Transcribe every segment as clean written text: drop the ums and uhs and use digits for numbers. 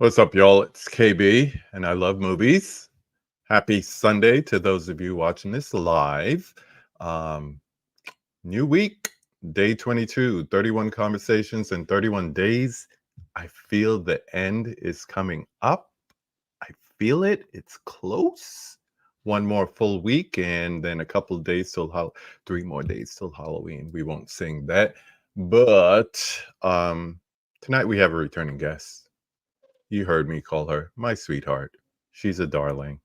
What's up, y'all? It's KB, and I love movies. Happy Sunday to those of you watching this live. Um, New week, day 22, 31 conversations in 31 days. I feel the end is coming up. I feel it. It's close. One more full week, and then a couple of days till 3 more days till Halloween. We won't sing that. But tonight we have a returning guest. You heard me call her my sweetheart. She's a darling.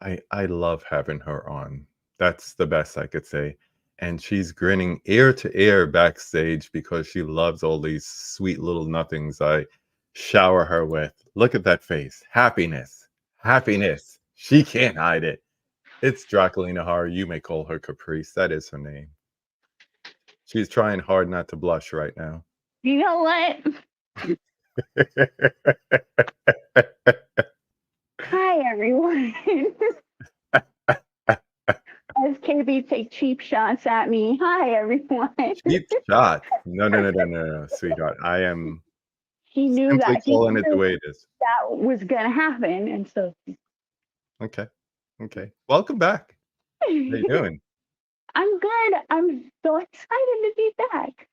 I love having her on. That's the best I could say. And she's grinning ear to ear backstage because she loves all these sweet little nothings I shower her with. Look at that face. Happiness. Happiness. She can't hide it. It's Draculaina Horror. You may call her Caprice. That is her name. She's trying hard not to blush right now. You know what? Hi, everyone. As KB take cheap shots at me. Hi, everyone. Cheap shot. No, sweetheart. I am He knew simply that calling it the way it is. that was gonna happen, and so Okay. Okay. Welcome back. How you doing? I'm good. I'm so excited to be back.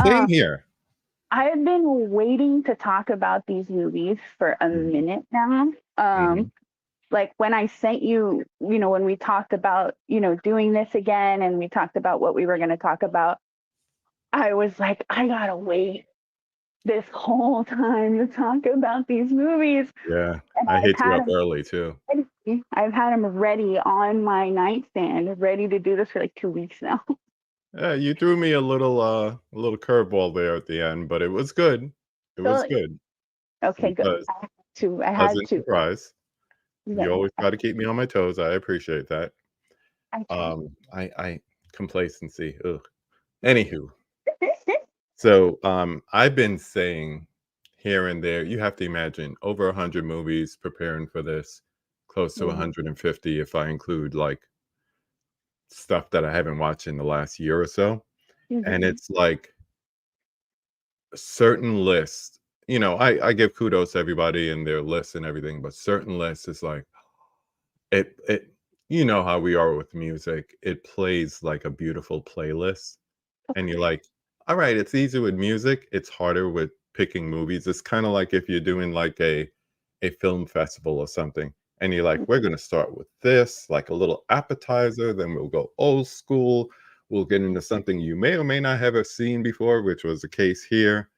Same here. I have been waiting to talk about these movies for a Mhm, minute now. mhm. Like when I sent you, when we talked about, doing this again and we talked about what we were going to talk about, I was like, I gotta wait this whole time to talk about these movies. Yeah. And I hit you up early too. I've had them ready on my nightstand, ready to do this for like 2 weeks now. Yeah, you threw me a little curveball there at the end, but it was good. It was So, good okay, good. because I had pleasant to. surprise. You Yeah, always try to keep me on my toes. I appreciate that. I tried. I complacency. Ugh. Anywho, so I've been saying here and there, you have to imagine over 100 movies preparing for this, close to Mhm, 150 if I include like stuff that I haven't watched in the last year or so. And mhm, it's like certain lists, I give kudos to everybody and their lists and everything, but certain lists is like it you know how we are with music. It plays like a beautiful playlist. And you're like, all right, it's easy with music. It's harder with picking movies. It's kind of like if you're doing like a film festival or something, and you're like, we're gonna start with this, like a little appetizer, then we'll go old school. We'll get into something you may or may not have ever seen before, which was the case here,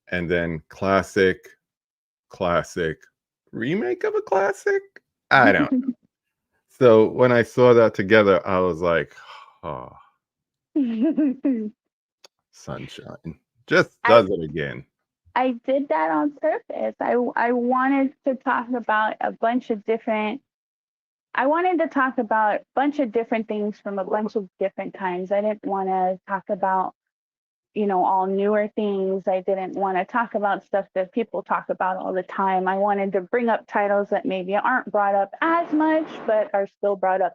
and then classic, remake of a classic. I don't. So when I saw that together, I was like, oh, mhm. sunshine. Just I does it again. I did that on purpose. I wanted to talk about a bunch of different. I wanted to talk about a bunch of different things from a bunch of different times. I didn't want to talk about all newer things. I didn't want to talk about stuff that people talk about all the time. I wanted to bring up titles that maybe aren't brought up as much, but are still brought up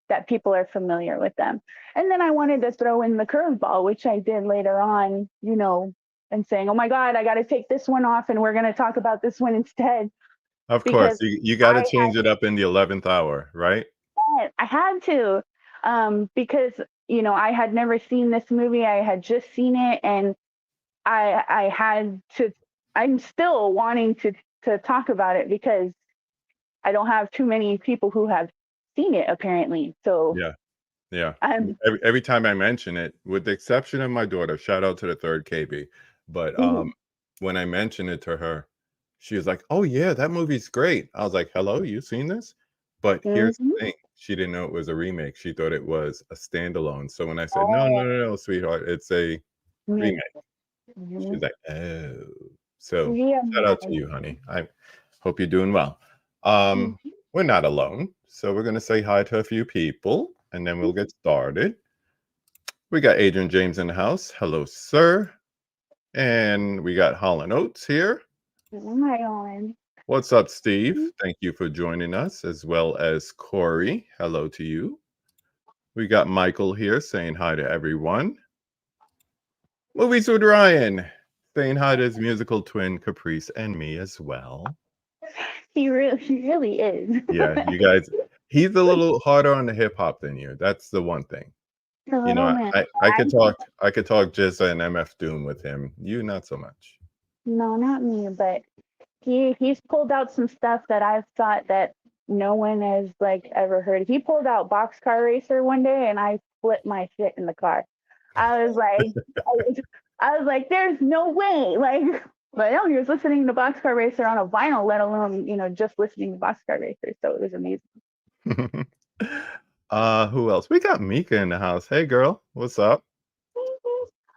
that people are familiar with them. And then I wanted to throw in the curveball, which I did later on, and saying, oh my God, I got to take this one off and we're going to talk about this one instead Of because course, you gotta I change it up in the 11th hour, right? I had to, because I had never seen this movie. I had just seen it, and I had to. I'm still wanting to talk about it because I don't have too many people who have seen it apparently. So Yeah, yeah. I'm. Every time I mention it, with the exception of my daughter, shout out to the 3rd KB, but, Mhm, when I mentioned it to her, she was like, "Oh, yeah, that movie's great." I was like, "Hello, you seen this?" But here's mhm. the thing, she didn't know it was a remake, she thought it was a standalone, so when I said, "No, no, Oh, no, no, sweetheart, it's a me. remake," Mhm. she's like, "Oh." So, Yeah. shout out to you, honey. I hope you're doing well. Um, we're not alone, so we're gonna say hi to a few people, and then we'll get started. We got Adrian James in the house. Hello, sir. And we got Holland Oates here. Oh my God. What's up, Steve? Thank you for joining us, as well as Corey. Hello to you. We got Michael here saying hi to everyone. Movies with Ryan saying hi to his musical twin Caprice and me as well. He really is. Yeah, you guys. He's a little harder on the hip hop than you. That's the one thing. A You know, little man. I could talk just an MF Doom with him. You not so much. No, not me, but he's pulled out some stuff that I've thought that no one has like ever heard. He pulled out Boxcar Racer one day, and I flipped my shit in the car. I was like, I was like, there's no way, like. But no, he was listening to Boxcar Racer on a vinyl, let alone just listening to Boxcar Racer. So it was amazing. Who else? We got Mika in the house. Hey girl, what's up?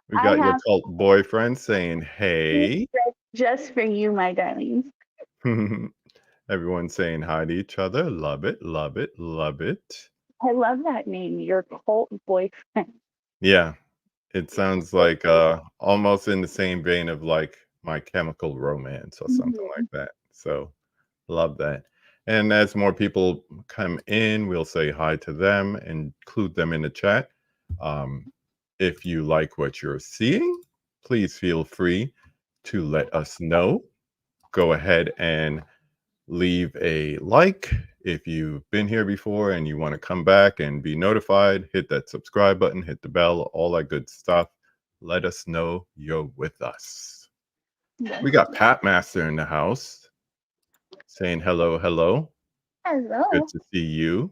We I got your have cult boyfriend saying hey. just for you, my darlings. Everyone saying hi to each other. Love it, love it, love it. I love that name, your cult boyfriend. Yeah, it sounds like almost in the same vein of like My Chemical Romance or something like that. So love that. And as more people come in, we'll say hi to them and include them in the chat. If you like what you're seeing, please feel free to let us know. Go ahead and leave a like. If you've been here before and you want to come back and be notified, hit that subscribe button, hit the bell, all that good stuff. Let us know you're with us. We got Pat Master in the house saying hello, hello. Hello. Good to see you.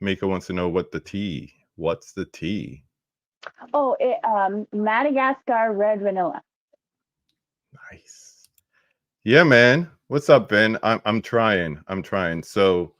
Mika wants to know what the tea. What's the tea? Oh, Madagascar red vanilla. Nice. Yeah, man. What's up, Ben? I'm trying. I'm trying. So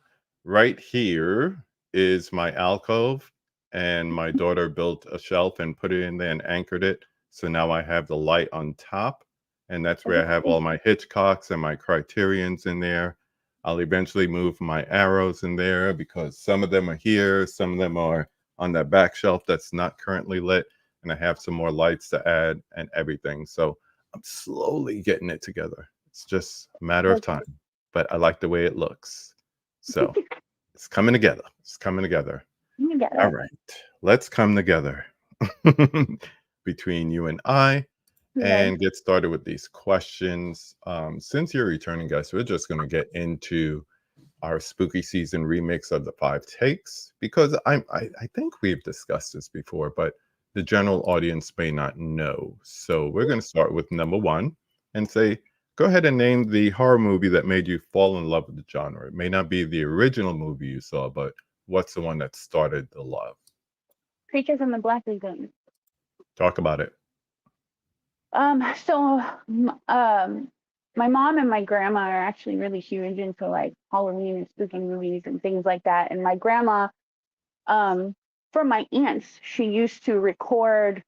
right here is my alcove, and my daughter built a shelf and put it in there and anchored it. So now I have the light on top, and that's where I have all my Hitchcocks and my Criterions in there. I'll eventually move my arrows in there because some of them are here, some of them are on that back shelf that's not currently lit, and I have some more lights to add and everything. So I'm slowly getting it together. It's just a matter of time, but I like the way it looks. So it's coming together. It's coming together. All right, let's come together between you and I and get started with these questions. Since you're returning, guys, we're just going to get into our spooky season remix of the 5 takes because I think we've discussed this before, but the general audience may not know. So we're going to start with number 1 and say, go ahead and name the horror movie that made you fall in love with the genre. It may not be the original movie you saw, but what's the one that started the love? Creature from the Black Lagoon. Talk about it. So, my mom and my grandma are actually really huge into like Halloween and spooky movies and things like that. And my grandma, from my aunts, she used to record,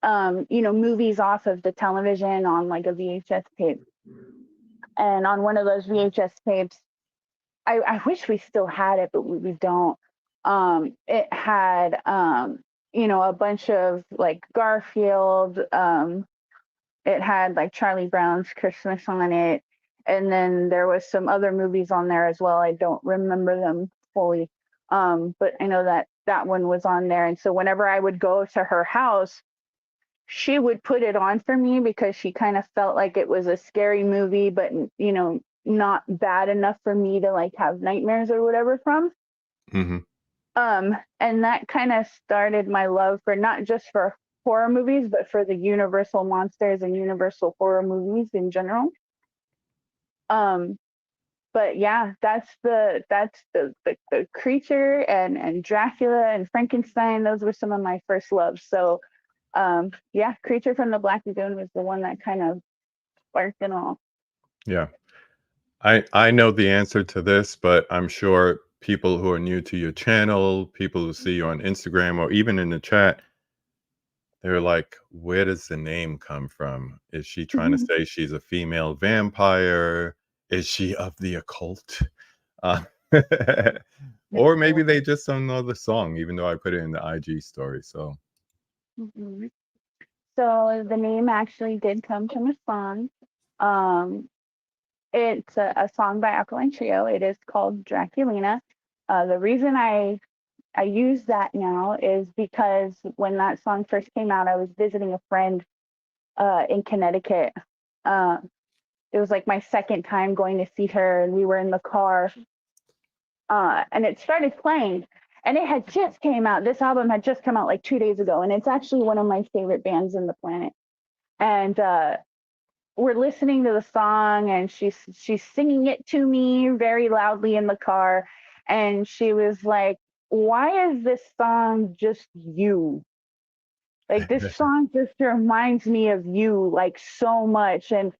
movies off of the television on like a VHS tape. And on one of those VHS tapes, I wish we still had it, but we don't. It had, a bunch of like Garfield. It had like Charlie Brown's Christmas on it. And then there was some other movies on there as well. I don't remember them fully. But I know that one was on there. And so whenever I would go to her house, she would put it on for me because she kind of felt like it was a scary movie, but not bad enough for me to like have nightmares or whatever from. Mm-hmm. And that kind of started my love for not just for horror movies, but for the Universal monsters and Universal horror movies in general. But yeah, that's the Creature and Dracula and Frankenstein. Those were some of my first loves. So yeah, Creature from the Black Lagoon was the one that kind of sparked it all. Yeah. I know the answer to this, but I'm sure people who are new to your channel, people who see you on Instagram or even in the chat, they're like, where does the name come from? Is she trying to say she's a female vampire? Is she of the occult? Uh, or maybe they just don't know the song, even though I put it in the IG story. So, So the name actually did come from a song. It's a song by Alkaline Trio. It is called Draculina. The reason I use that now is because when that song first came out, I was visiting a friend in Connecticut. it was like my second time going to see her, and we were in the car, and it started playing, and it had just came out. This album had just come out like 2 days ago, and it's actually one of my favorite bands in the planet. And we're listening to the song, and she's singing it to me very loudly in the car, and she was like, "Why is this song just you? Like this song just reminds me of you like so much." And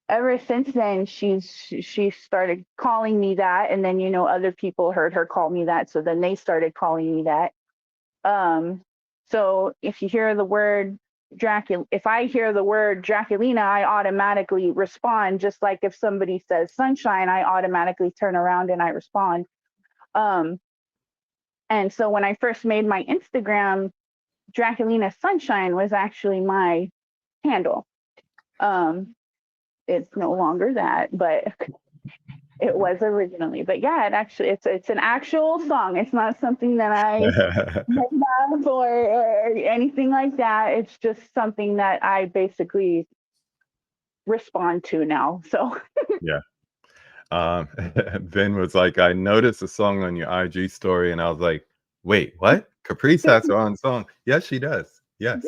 ever since then, she started calling me that, and then other people heard her call me that, so then they started calling me that. Um, so if you hear the word Dracula, if I hear the word Draculina, I automatically respond. Just like if somebody says sunshine, I automatically turn around and I respond. Um, and so when I first made my Instagram, Draculina Sunshine was actually my handle. Um, it's no longer that, but it was originally. But yeah, it's an actual song. It's not something that I made up or anything like that. It's just something that I basically respond to now. So Yeah. Ben was like, I noticed a song on your IG story, and I was like, wait, what? Caprice has her own song. Yes, she does. Yes,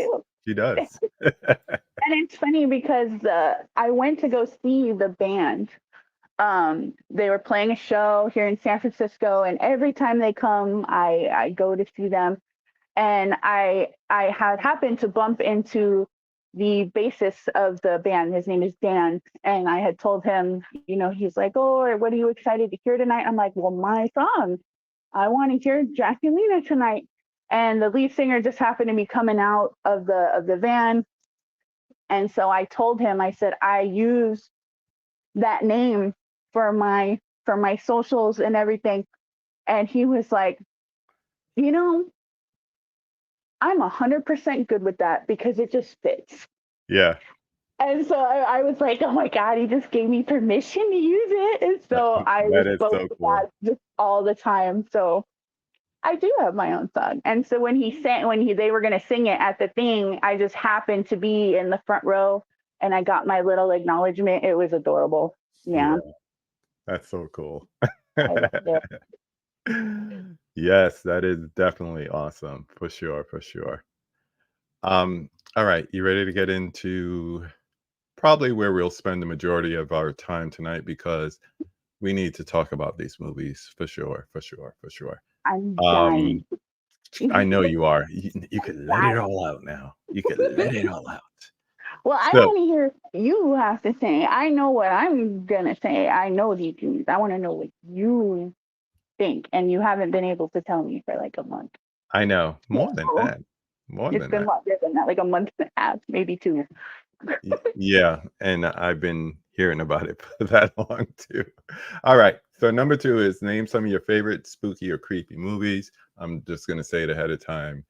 she does. and it's funny because I went to go see the band. They were playing a show here in San Francisco, and every time they come, I go to see them. And I had happened to bump into the bassist of the band. His name is Dan, and I had told him, he's like, "Oh, what are you excited to hear tonight?" I'm like, "Well, my song. I want to hear Draculina tonight." And the lead singer just happened to be coming out of the van, and so I told him, I said, "I use that name for my socials and everything." And he was like, "You know, I'm 100% good with that because it just fits." Yeah, And so I was like, "Oh my God, he just gave me permission to use it." And so I that was is both so with cool. that just all the time. So I do have my own song. And so they were gonna sing it at the thing, I just happened to be in the front row, and I got my little acknowledgement. It was adorable. Yeah, Yeah. that's so cool. I loved it. Yes, that is definitely awesome, for sure, for sure. All right, you ready to get into probably where we'll spend the majority of our time tonight because we need to talk about these movies for sure, for sure, for sure. I'm Um, dying. I I'm know you are. You could let it dying. all out now. You could let it all out. Well, I So want to hear you have to say. I know what I'm gonna say. I know these movies. I want to know what you think, and you haven't been able to tell me for like a month. I know more than So that. More it's than been that. longer than that, like a month and a half, maybe two. Yeah, and I've been hearing about it for that long too. All right, so number 2 is name some of your favorite spooky or creepy movies. I'm just gonna say it ahead of time.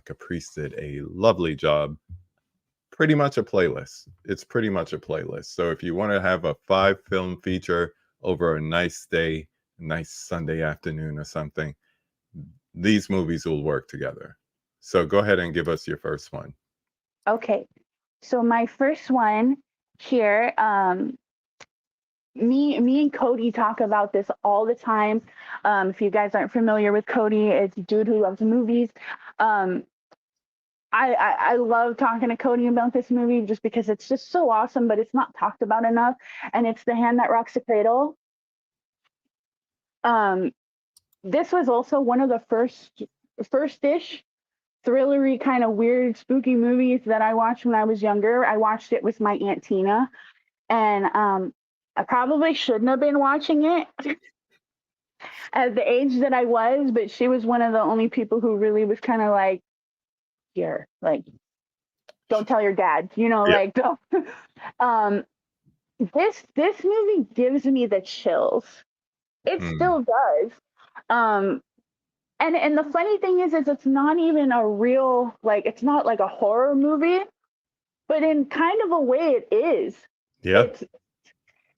Caprice did a lovely job. Pretty much a playlist. It's pretty much a playlist. So if you want to have a 5-film feature over a nice day, a nice Sunday afternoon or something, these movies will work together. So go ahead and give us your first one. Okay, so my first one here, me and Cody talk about this all the time. If you guys aren't familiar with Cody, it's a dude who loves movies. Um, I love talking to Cody about this movie just because it's just so awesome, but it's not talked about enough. And it's The Hand That Rocks the Cradle. Um, this was also one of the first-ish thrillery kind of weird spooky movies that I watched when I was younger. I watched it with my Aunt Tina, and I probably shouldn't have been watching it at the age that I was, but she was one of the only people who really was kind of like, here, like, don't tell your dad, Yeah. like, don't. um, this movie gives me the chills. It Mm. still does. Um, and the funny thing is it's not even a real, like, it's not like a horror movie, but in kind of a way it is. Yeah.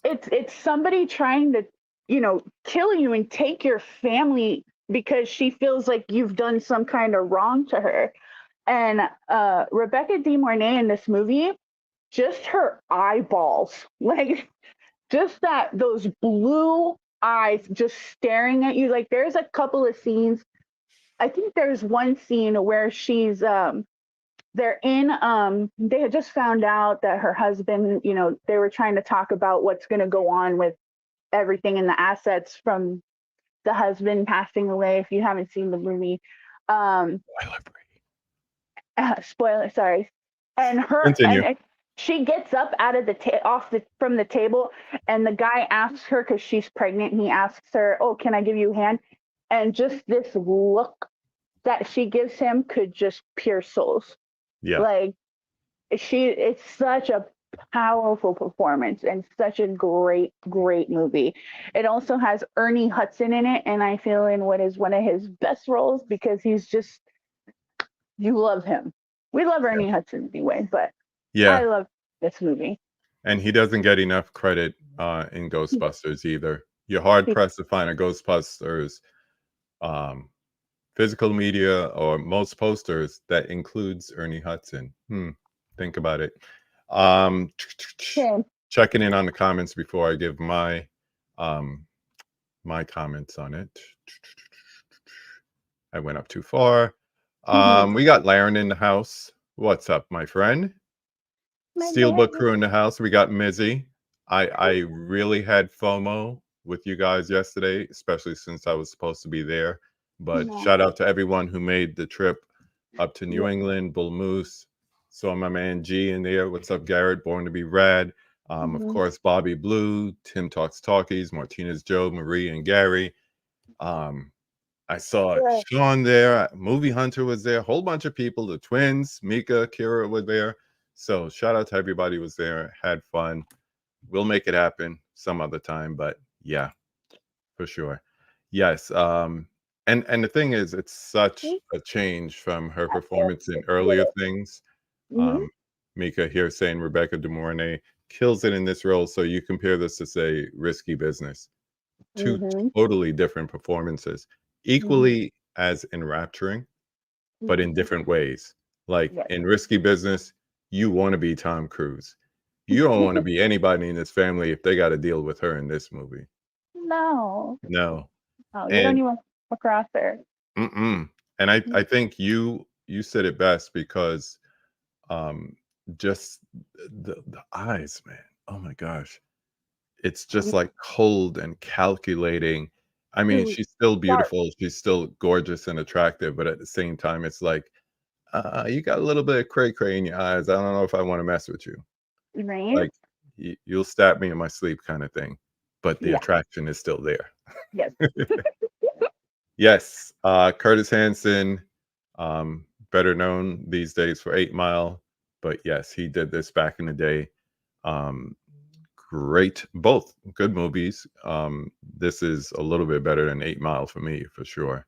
It's it's somebody trying to, kill you and take your family because she feels like you've done some kind of wrong to her. And Rebecca De Mornay in this movie, just her eyeballs, like just those blue eyes just staring at you. Like there's a couple of scenes. I think there's one scene where she's they're in they had just found out that her husband, they were trying to talk about what's going to go on with everything and the assets from the husband passing away. If you haven't seen the movie, spoiler, sorry. And Continue. she gets up out of from the table, and the guy asks her because she's pregnant. And he asks her, "Oh, can I give you a hand?" And just this look that she gives him could just pierce souls. Yeah. Like it's such a powerful performance and such a great, great movie. It also has Ernie Hudson in it, and I feel in what is one of his best roles because he's just, you love him. We love Ernie Hudson anyway, but I love this movie. And he doesn't get enough credit in Ghostbusters either. You're hard pressed to find a Ghostbusters physical media or most posters that includes Ernie Hudson. Think about it. Checking in on the comments before I give my my comments on it. I went up too far. We got Laren in the house. What's up, my friend? Steelbook crew in the house. We got Mizzy. I really had FOMO with you guys yesterday, especially since I was supposed to be there. But shout out to everyone who made the trip up to New England, Bull Moose. Saw my man G in there. What's up, Garrett? Born to be Rad. Of course, Bobby Blue, Tim Talks Talkies, Martinez Joe, Marie, and Gary. I saw Sean there. Movie Hunter was there. A whole bunch of people. The twins, Mika, Kira were there. So shout out to everybody who was there. Had fun. We'll make it happen some other time. But yeah, for sure. Yes. And the thing is, it's such a change from her performance in earlier things. Mika here saying Rebecca De Mornay kills it in this role. So you compare this to, say, Risky Business. Two totally different performances, equally as enrapturing, but in different ways. Like in Risky Business, you want to be Tom Cruise. You don't want to be anybody in this family if they got to deal with her in this movie. No. Oh, you don't even look across her. And I think you said it best because just the eyes, man. Oh my gosh. It's just like cold and calculating. I mean, she's still beautiful. She's still gorgeous and attractive, but at the same time, it's like, you got a little bit of cray cray in your eyes. I don't know if I want to mess with you. Right? Like, you'll stab me in my sleep kind of thing. But the attraction is still there. Yes. Yes. Curtis Hanson, better known these days for 8 Mile. But yes, he did this back in the day. Great, both good movies. This is a little bit better than 8 Mile for me, for sure.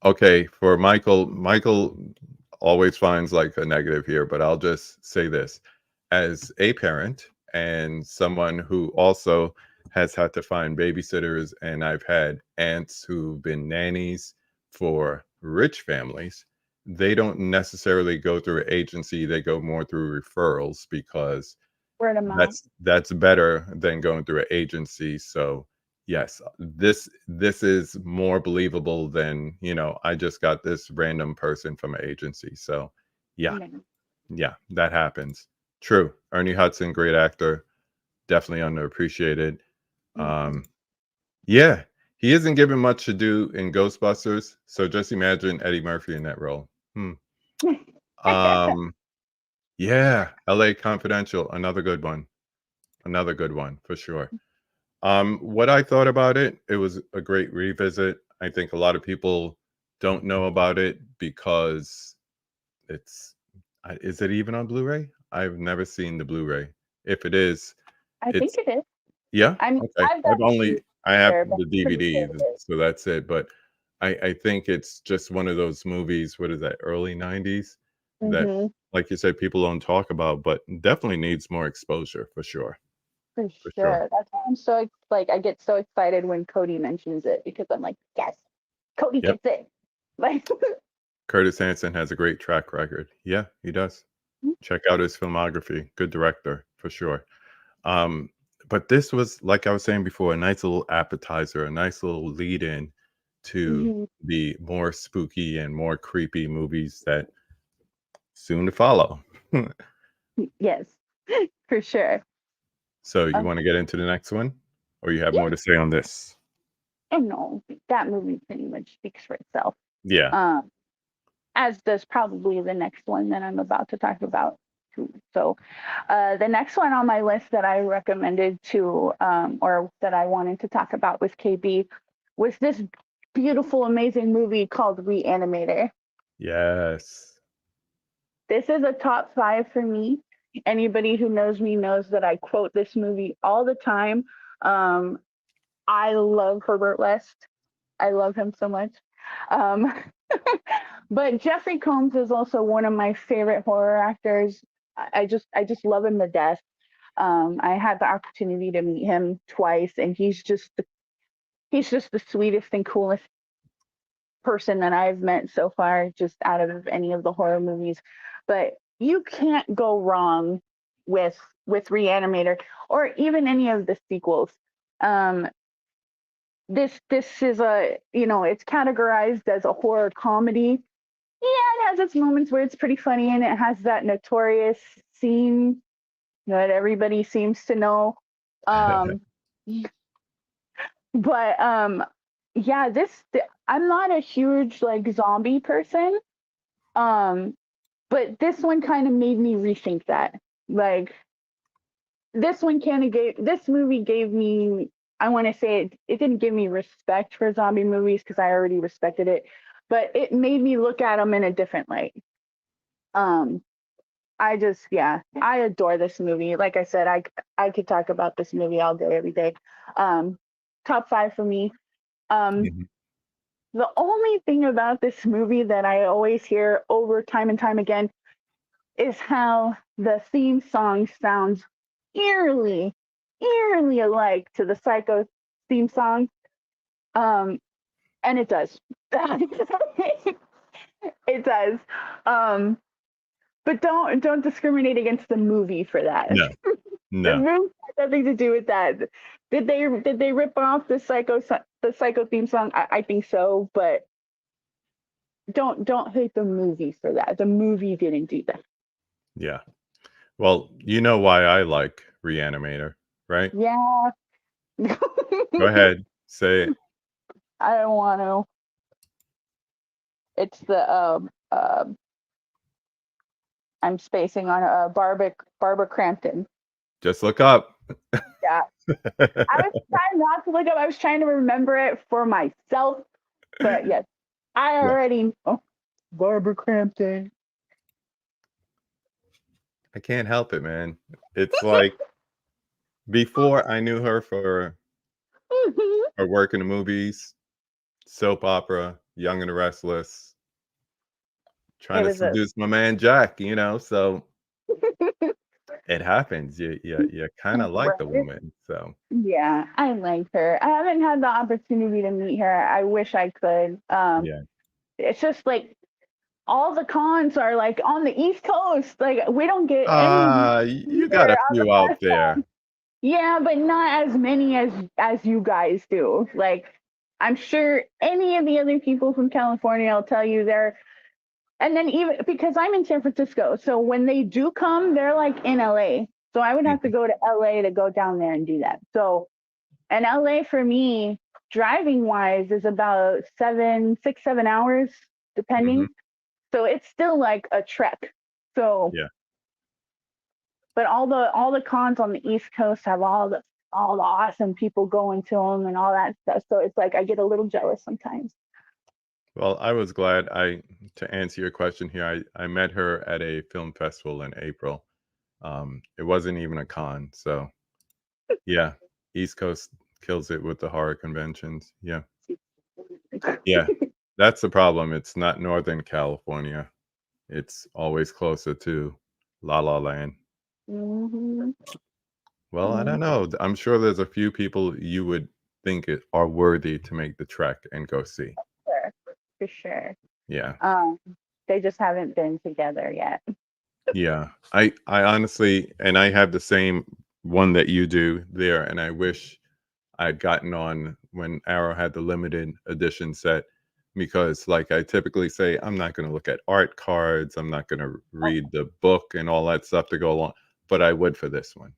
Okay, for Michael always finds like a negative here, but I'll just say this. As a parent and someone who also has had to find babysitters, and I've had aunts who've been nannies for rich families, they don't necessarily go through an agency. They go more through referrals because word of mouth. That's better than going through an agency. So yes, this is more believable than, I just got this random person from an agency. So yeah, that happens. True. Ernie Hudson, great actor, definitely underappreciated. Yeah, he isn't given much to do in Ghostbusters. So just imagine Eddie Murphy in that role. Yeah, LA Confidential, another good one for sure. What I thought about it, it was a great revisit. I think a lot of people don't know about it because is it even on Blu-ray? I've never seen the Blu-ray. If it is, I think it is. Yeah. Okay. I have there, the DVD, so that's it. But I think it's just one of those movies. What is that? Early '90s that, like you said, people don't talk about, but definitely needs more exposure for sure. For sure. That's why I'm so I get so excited when Cody mentions it because I'm like, yes, Cody gets it. Like Curtis Hanson has a great track record. Yeah, he does. Check out his filmography. Good director for sure. Um, but this was, like I was saying before, a nice little appetizer, a nice little lead in to Mhm. the more spooky and more creepy movies that soon to follow. Yes, for sure. So you Um, want to get into the next one, or you have yeah, more to say on this? and no, that movie pretty much speaks for itself. Yeah. Um, as does probably the next one that I'm about to talk about too. So, the next one on my list that I recommended to, or that I wanted to talk about with KB, was this beautiful, amazing movie called Reanimator. Yes. This is a top five for me. Anybody who knows me knows that I quote this movie all the time. Um, I love Herbert West. I love him so much. Um, but Jeffrey Combs is also one of my favorite horror actors. I just love him to death. I had the opportunity to meet him twice, and he's just the sweetest and coolest person that I've met so far, just out of any of the horror movies. But you can't go wrong with Reanimator or even any of the sequels. Um, this is it's categorized as a horror comedy. Yeah, it has its moments where it's pretty funny, and it has that notorious scene that everybody seems to know. Um, but yeah, I'm not a huge like zombie person. Um, but this one kind of made me rethink that. Like this movie gave me, I want to say it didn't give me respect for zombie movies because I already respected it, but it made me look at them in a different light. Um, yeah, I adore this movie. Like I said, I could talk about this movie all day, every day. Um, top five for me. Um, Mhm. the only thing about this movie that I always hear over time and time again is how the theme song sounds eerily, eerily alike to the Psycho theme song. Um, and it does. It does. Um, but don't discriminate against the movie for that. No, The no. movie has nothing to do with that. Did they rip off the Psycho theme song? I think so, but don't hate the movie for that. The movie didn't do that. Yeah. Well, you know why I like Reanimator, right? Yeah. Go ahead, say it. I don't want to. It's the I'm spacing on Barbara Crampton. Just look up. Yeah. I was trying not to look up. I was trying to remember it for myself, but yes, I Yeah. already know Barbara Crampton. I can't help it, man. It's like before I knew her for her work in the movies, soap opera, Young and the Restless, trying It to was a seduce my man Jack, so it happens. You kind of like the right. woman, so Yeah, I like her. I haven't had the opportunity to meet her. I wish I could. yeah. It's just like all the cons are like on the East Coast. Like we don't get any You got here a on the few out West there. Coast. Yeah, but not as many as you guys do. Like I'm sure any of the other people from California will tell you they're, and then even because I'm in San Francisco, so when they do come, they're like in LA. So I would have to Mhm, go to LA to go down there and do that. So, and LA for me, driving wise, is about 7 6 7 hours mhm, depending. So it's still like a trek. So, yeah. but all the cons on the East Coast have all the awesome people going to them and all that stuff. So it's like I get a little jealous sometimes. Well, I was glad to answer your question here. I met her at a film festival in April. It wasn't even a con, so yeah, East Coast kills it with the horror conventions. Yeah. Yeah. That's the problem. It's not Northern California. It's always closer to La La Land. Hmm. Well, I don't Hmm. know. I'm sure there's a few people you would think are worthy to make the trek and go see. Sure, for sure. Yeah. Um, they just haven't been together yet. Yeah. I honestly, and I have the same one that you do there, and I wish I'd gotten on when Arrow had the limited edition set, because like I typically say, I'm not going to look at art cards, I'm not going to Oh, read the book and all that stuff to go along, but I would for this one.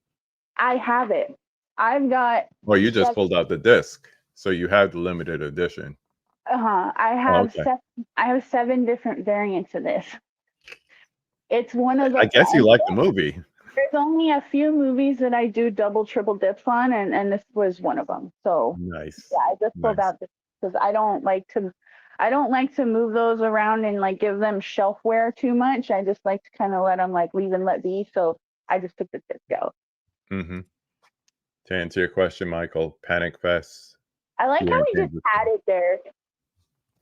I have it. I've got Well, you just seven. pulled out the disc, so you have the limited edition. I Oh, have okay. seven. I have 7 different variants of this. It's one of I the. guess you like the movie. There's only a few movies that I do double, triple dips on, and this was one of them. So Nice. yeah, I just pulled Nice. out this because I don't like to move those around and like give them shelf wear too much. I just like to kind of let them like leave and let be. So I just took the disc out. Hmm. To answer your question, Michael, Panic Fest I like how here in we just Kansas had City. it there.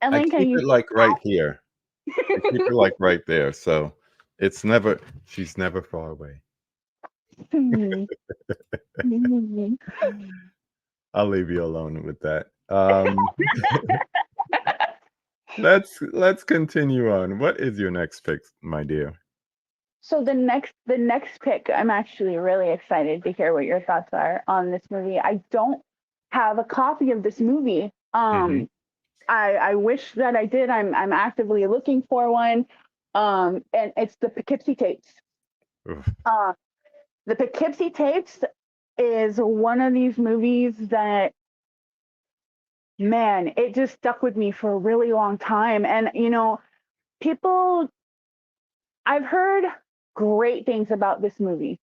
I I like how keep you it like right here. I keep it like right there. So it's never, she's never far away. I'll leave you alone with that. Let's continue on. What is your next pick, my dear? So the next pick, I'm actually really excited to hear what your thoughts are on this movie. I don't have a copy of this movie. Hmm. I wish that I did. I'm actively looking for one. And it's the Poughkeepsie tapes. Uh, the Poughkeepsie tapes is one of these movies that, man, it just stuck with me for a really long time. And people, I've heard great things about this movie.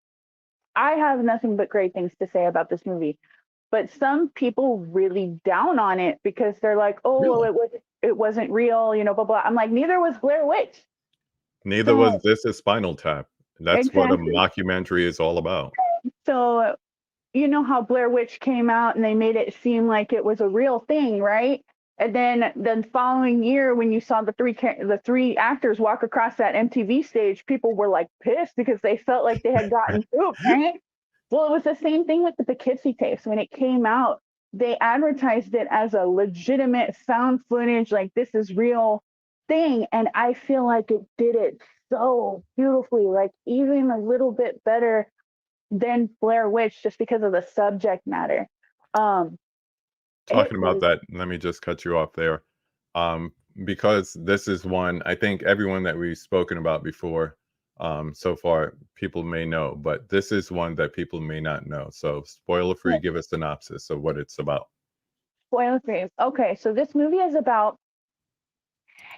I have nothing but great things to say about this movie. But some people really down on it because they're like, "Oh, well, Really? it wasn't real," blah blah. I'm like, neither was Blair Witch. Neither was So This Is Spinal Tap. That's what a exactly. mockumentary is all about. So you know how Blair Witch came out and they made it seem like it was a real thing, right? And then the following year, when you saw the three actors walk across that MTV stage, people were like pissed because they felt like they had gotten duped, right? Well, it was the same thing with the Poughkeepsie tapes. When it came out, they advertised it as a legitimate found footage, like this is real thing. And I feel like it did it so beautifully, like even a little bit better than Blair Witch just because of the subject matter. Um, it Talking about that, let me just cut you off there. Um, because this is one I think everyone that we've spoken about before, so far, people may know, but this is one that people may not know. So, spoiler free, give a synopsis of what it's about. spoiler free. Okay, so this movie is about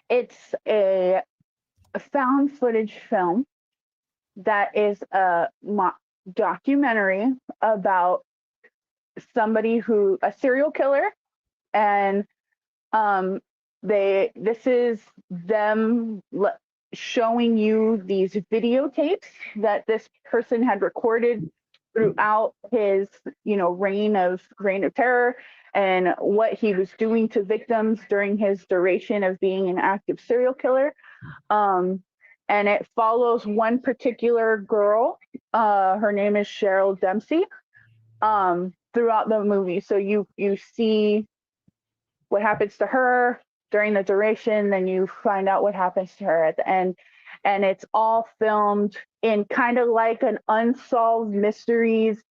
it's a found footage film that is a documentary about a serial killer, and um, this is them showing you these videotapes that this person had recorded throughout his reign of terror and what he was doing to victims during his duration of being an active serial killer. um, and it follows one particular girl. Her name is Cheryl Dempsey. Throughout the movie, so you see what happens to her during the duration, then you find out what happens to her at the end. And it's all filmed in kind of like an unsolved mysteries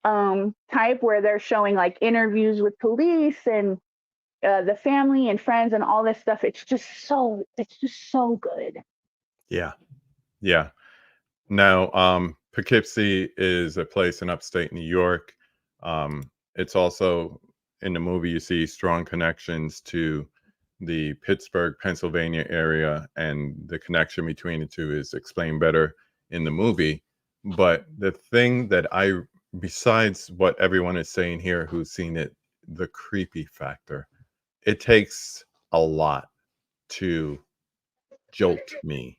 type where they're showing like interviews with police and the family and friends and all this stuff. It's just so good. Yeah. Yeah. Now, Poughkeepsie is a place in upstate New York. It's also in the movie you see strong connections to the Pittsburgh, Pennsylvania area, and the connection between the two is explained better in the movie. But the thing that besides what everyone is saying here who's seen it, the creepy factor, it takes a lot to jolt me.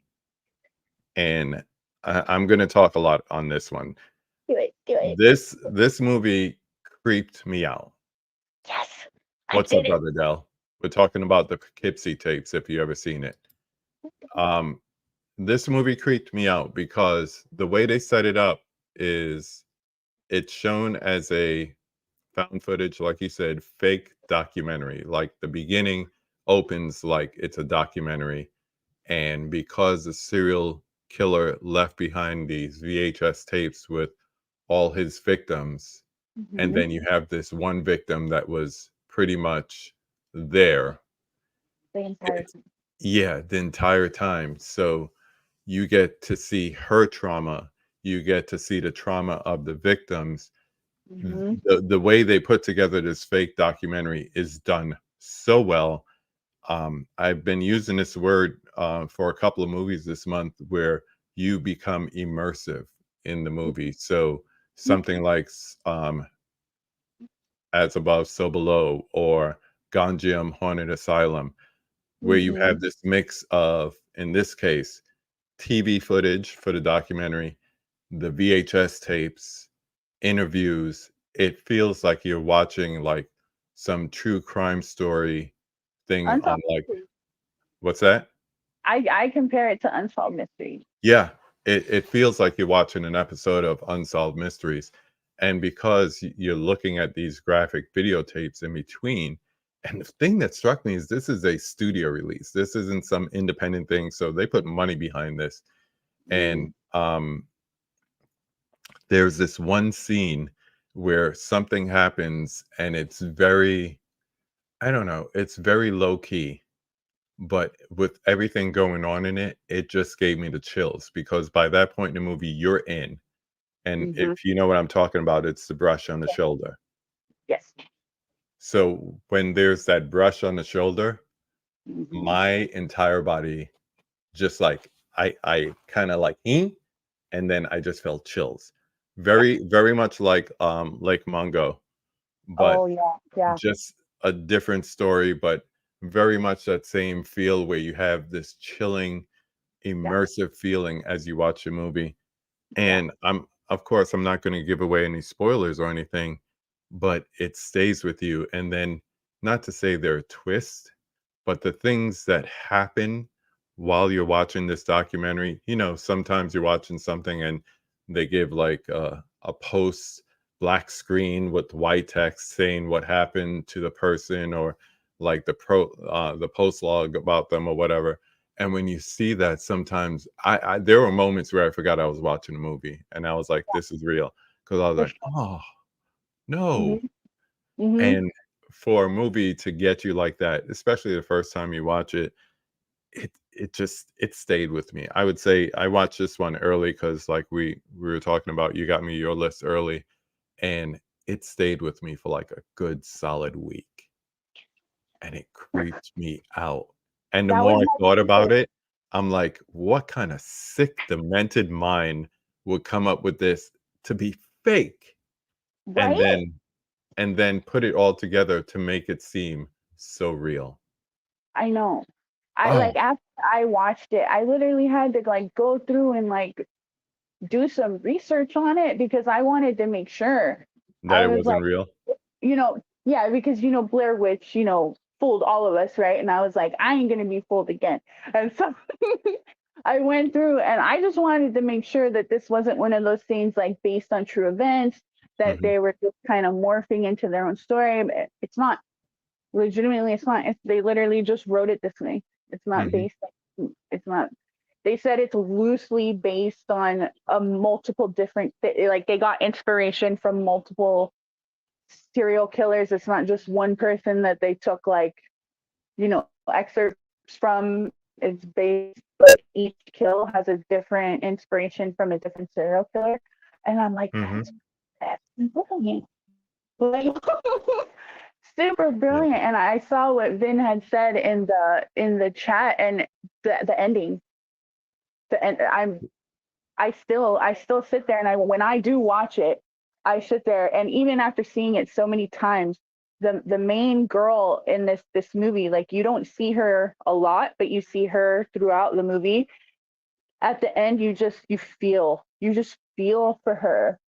And I'm going to talk a lot on this one. Do it, do it. This movie creeped me out. Yes, I What's up, did it. brother Dell? We're talking about the Poughkeepsie tapes. If you ever seen it, um, this movie creeped me out because the way they set it up is it's shown as a found footage, like you said, fake documentary. Like the beginning, opens like it's a documentary, and because the serial killer left behind these VHS tapes with all his victims, and Mm-hmm. then you have this one victim that was pretty much there. The entire It's yeah, the entire time. So you get to see her trauma, you get to see the trauma of the victims. Mm-hmm. The way they put together this fake documentary is done so well. I've been using this word for a couple of movies this month where you become immersive in the movie. So something like As Above, So Below, or Ganjiam Haunted Asylum, where you Mm-hmm. have this mix of, in this case, TV footage for the documentary, the VHS tapes, interviews. It feels like you're watching like some true crime story thing on Unsolved like Mysteries. what's that? I compare it to Unsolved Mysteries. Yeah, it feels like you're watching an episode of Unsolved Mysteries, and because you're looking at these graphic videotapes in between, and the thing that struck me is this is a studio release. This isn't some independent thing, so they put money behind this. And Mm. there's this one scene where something happens, and it's very, I don't know, it's very low key, but with everything going on in it, it just gave me the chills because by that point in the movie, you're in. And Mm-hmm. if you know what I'm talking about, it's the brush on the Yes. shoulder. Yes. So when there's that brush on the shoulder, Mm-hmm. my entire body just like I kind of like and then I just felt chills. Yeah. Very much like Lake Mungo, but Oh yeah. Yeah. just a different story, but very much that same feel where you have this chilling, Yeah. immersive feeling as you watch a movie. Yeah. And of course, I'm not gonna give away any spoilers or anything, but it stays with you, and then not to say they're a twist, but the things that happen while you're watching this documentary, sometimes you're watching something and they give like a post black screen with white text saying what happened to the person or like the post log about them or whatever. And when you see that, sometimes I there were moments where I forgot I was watching a movie and I was like, this is real. Because I was For like, sure. oh no. Mm-hmm. Mm-hmm. And for a movie to get you like that, especially the first time you watch it, it stayed with me. I would say I watched this one early because like we were talking about, you got me your list early, and it stayed with me for like a good solid week, and it creeped me out. And the That was more I my thought about favorite. it, I'm like, what kind of sick, demented mind would come up with this to be fake, and Right? then put it all together to make it seem so real. I know. I Oh, like after I watched it, I literally had to like go through and like do some research on it because I wanted to make sure. that I it was wasn't like, real? yeah, because Blair Witch, fooled all of us, right? And I was like, I ain't gonna be fooled again. And so I went through and I just wanted to make sure that this wasn't one of those things like based on true events, that Mhm, they were just kind of morphing into their own story. But it's not legitimately, it's not. They literally just wrote it this way. It's not mhm, based. It's not. They said it's loosely based on a multiple different. Like they got inspiration from multiple serial killers. It's not just one person that they took like excerpts from. It's based like each kill has a different inspiration from a different serial killer, and I'm like, mhm. that's brilliant. Like, super Yeah, brilliant. And I saw what Vin had said in the chat and the ending. And I still sit there and I when I do watch it, I sit there and even after seeing it so many times, the main girl in this movie, like you don't see her a lot, but you see her throughout the movie. At the end, you just feel for her,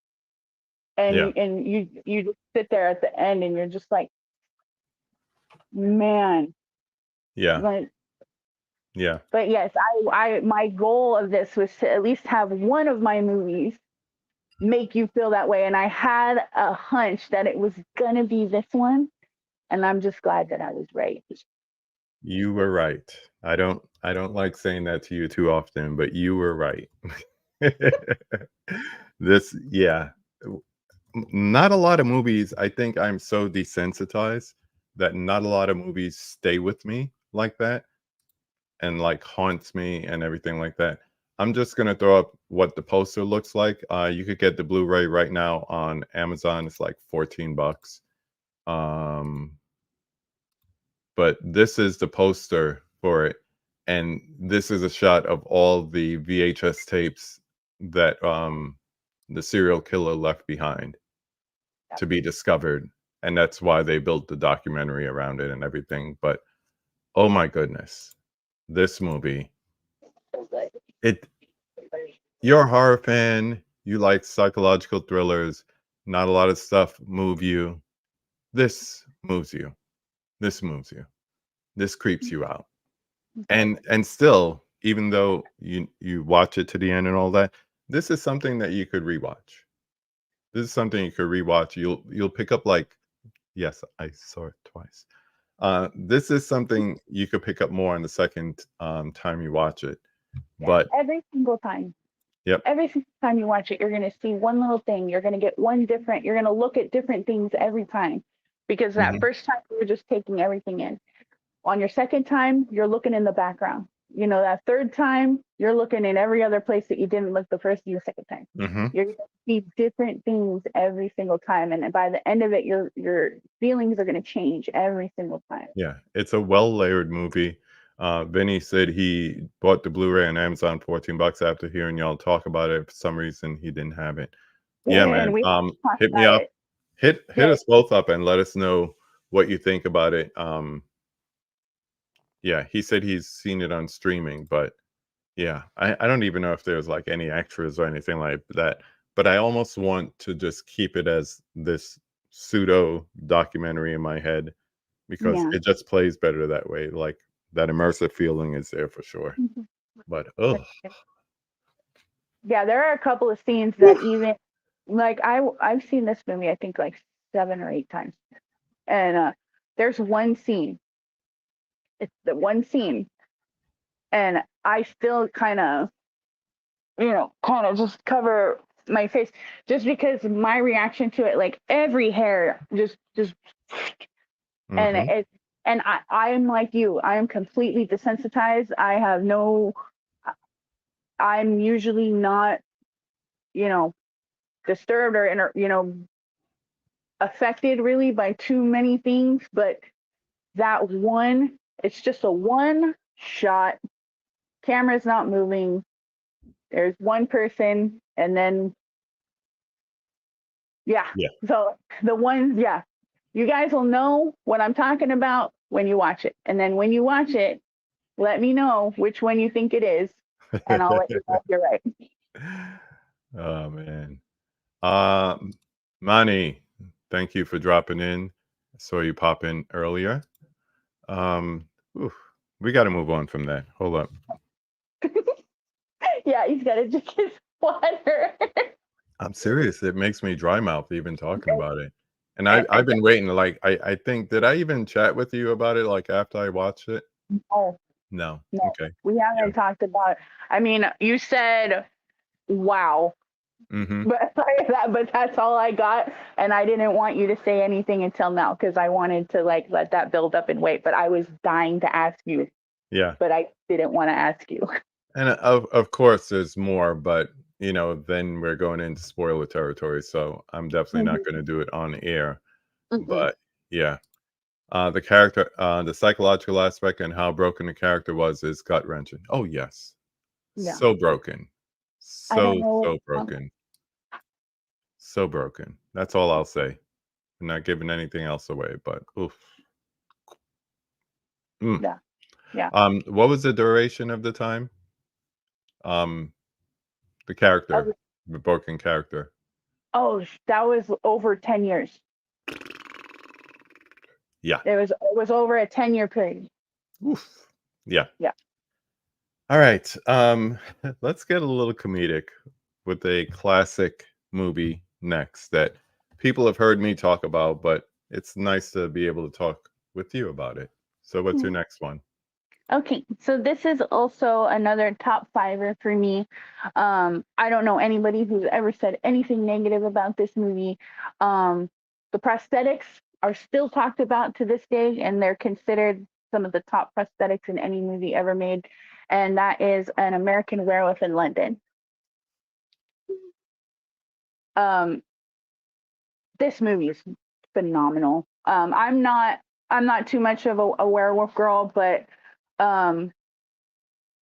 and yeah, you just sit there at the end and you're just like, man, yeah, like. yeah. But yes, I my goal of this was to at least have one of my movies make you feel that way, and I had a hunch that it was gonna be this one, and I'm just glad that I was right. You were right. I don't like saying that to you too often, but you were right. This yeah. Not a lot of movies. I think I'm so desensitized that not a lot of movies stay with me like that and like haunts me and everything like that. I'm just gonna throw up what the poster looks like. You could get the Blu-ray right now on Amazon. It's like 14 bucks. Um, but this is the poster for it, and this is a shot of all the VHS tapes that the serial killer left behind to be discovered, and that's why they built the documentary around it and everything. But oh my goodness, this movie, it you're a horror fan, you like psychological thrillers, not a lot of stuff move you. This moves you. This moves you. This creeps you out. And still, even though you watch it to the end and all that, this is something that you could rewatch. This is something you could rewatch. You'll pick up like yes, I saw it twice. This is something you could pick up more on the second time you watch it. But Every single time. yep. Every single time you watch it, you're going to see one little thing. You're going to get one different. You're going to look at different things every time, because that Mhm. first time you were just taking everything in. On your second time, you're looking in the background. That third time, you're looking in every other place that you didn't look the first and the second time. Mhm. You're going to see different things every single time, and by the end of it, your feelings are going to change every single time. Yeah, it's a well layered movie. Vinny said he bought the Blu-ray on Amazon 14 bucks after hearing y'all talk about it. For some reason, he didn't have it. Yeah, man. And we talked Hit me about up. it. Hit Yeah, us both up and let us know what you think about it. Yeah, he said he's seen it on streaming, but yeah, I don't even know if there's like any extras or anything like that. But I almost want to just keep it as this pseudo documentary in my head because yeah. it just plays better that way. Like that immersive feeling is there for sure. Mhm. But oh, Yeah, there are a couple of scenes that even like I've seen this movie I think like 7 or 8 times, and there's one scene. It's the one scene, and I still kind of just cover my face just because my reaction to it, like every hair just and hmm I am like you. I am completely desensitized. I'm usually not, you know, disturbed or affected really by too many things, but that one, it's just a one shot. Camera's not moving. There's one person, and then yeah. yeah, So the ones, yeah, you guys will know what I'm talking about when you watch it, and then when you watch it, let me know which one you think it is, and I'll let you know if you're right. oh man. Um, Manny, thank you for dropping in. I saw you pop in earlier. Um, oof, we got to move on from that. Hold up. Yeah, he's got to drink his water. I'm serious. It makes me dry mouth even talking about it. And I've been waiting. Like I think did I even chat with you about it? Like after I watched it? Oh No. no, Okay. we Yeah. haven't talked about. I mean, you said wow, Mm-hmm. but that's all I got, and I didn't want you to say anything until now because I wanted to like let that build up and wait. But I was dying to ask you, Yeah. but I didn't want to ask you. And of course there's more, but then we're going into spoiler territory. So I'm definitely not going to do it on air. Mm-mm. But yeah. The character, the psychological aspect and how broken the character was is gut wrenching. Oh yes. Yeah, So broken. I don't So, know. so broken. So broken. That's all I'll say. I'm not giving anything else away, but oof. Mm. Yeah, yeah. What was the duration of the time? Um, the character, Oh, the broken character. oh, that was over 10 years. Yeah. It was over a 10-year period. Oof. Yeah. Yeah. All right. Let's get a little comedic with a classic movie next that people have heard me talk about, but it's nice to be able to talk with you about it. So, what's your Hmm. next one? Okay, so this is also another top fiver for me. I don't know anybody who's ever said anything negative about this movie. The prosthetics are still talked about to this day, and they're considered some of the top prosthetics in any movie ever made. And that is An American Werewolf in London. Um, this movie is phenomenal. I'm not too much of a werewolf girl, but um,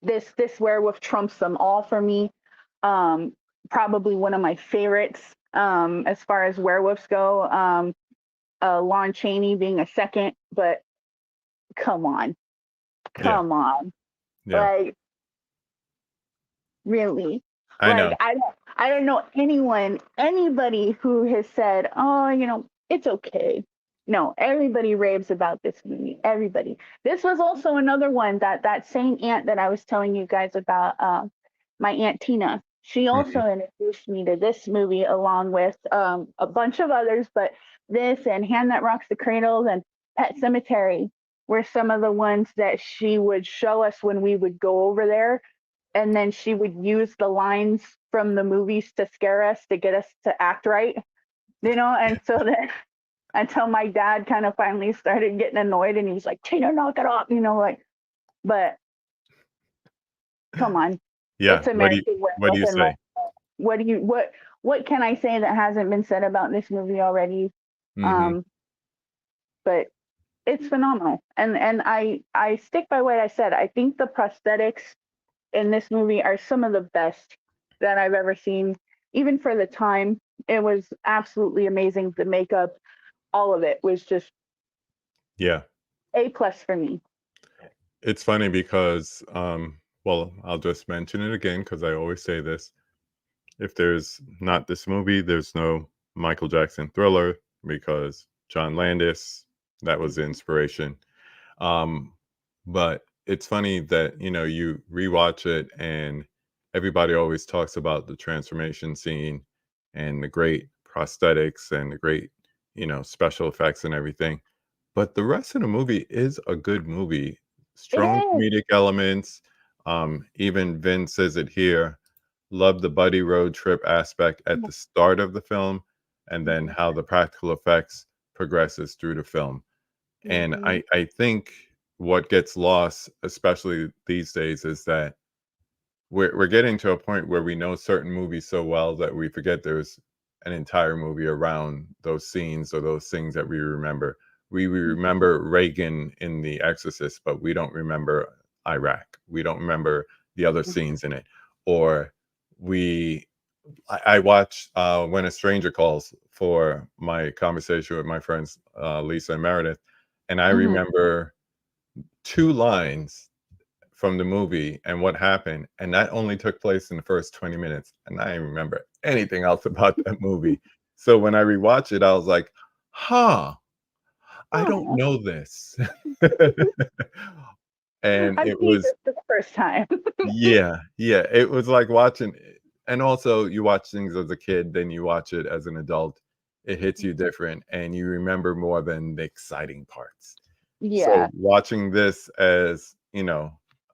this werewolf trumps them all for me. Um, Probably one of my favorites as far as werewolves go. Lon Chaney being a second, but come on, Yeah, come on, yeah, like really, I like know. I don't know anybody who has said, oh, it's okay. No, everybody raves about this movie. Everybody. This was also another one that same aunt that I was telling you guys about, my aunt Tina. She also Mhm. introduced me to this movie along with a bunch of others, but this and Hand That Rocks the Cradle and Pet Cemetery were some of the ones that she would show us when we would go over there, and then she would use the lines from the movies to scare us to get us to act right, and so then until my dad kind of finally started getting annoyed and he was like, Tina, knock it off, like, but come on, Yeah. it's American What do Werewolf you and say? what can I say that hasn't been said about this movie already? Hmm. um but it's phenomenal, and I stick by what I said. I think the prosthetics in this movie are some of the best that I've ever seen. Even for the time, it was absolutely amazing. The makeup, all of it was just Yeah. A+ for me. It's funny because, well, I'll just mention it again because I always say this. If there's not this movie, there's no Michael Jackson Thriller because John Landis, that was the inspiration. Um, but it's funny that, you rewatch it and everybody always talks about the transformation scene and the great prosthetics and the great, special effects and everything. But the rest of the movie is a good movie. It Strong is. comedic elements. Even Vin says it here. Love the buddy road trip aspect at the start of the film, and then Mhm, how the practical effects progresses through the film. And mhm, I think what gets lost, especially these days, is that we're getting to a point where we know certain movies so well that we forget there's an entire movie around those scenes or those things that we remember. We mhm, remember Reagan in The Exorcist, but we don't remember Iraq. We don't remember the other mhm, scenes in it. Or we I watched When a Stranger Calls for my conversation with my friends Lisa and Meredith, and I mhm. remember two lines from the movie and what happened, and that only took place in the first 20 minutes, and I didn't remember anything else about that movie. So when I rewatched it, I was like, "Huh, I don't Oh, know this." And I've it seen was this the first time. yeah, yeah, it was like watching and also you watch things as a kid, then you watch it as an adult, it hits you different, and you remember more than the exciting parts. So, Yeah. watching this as,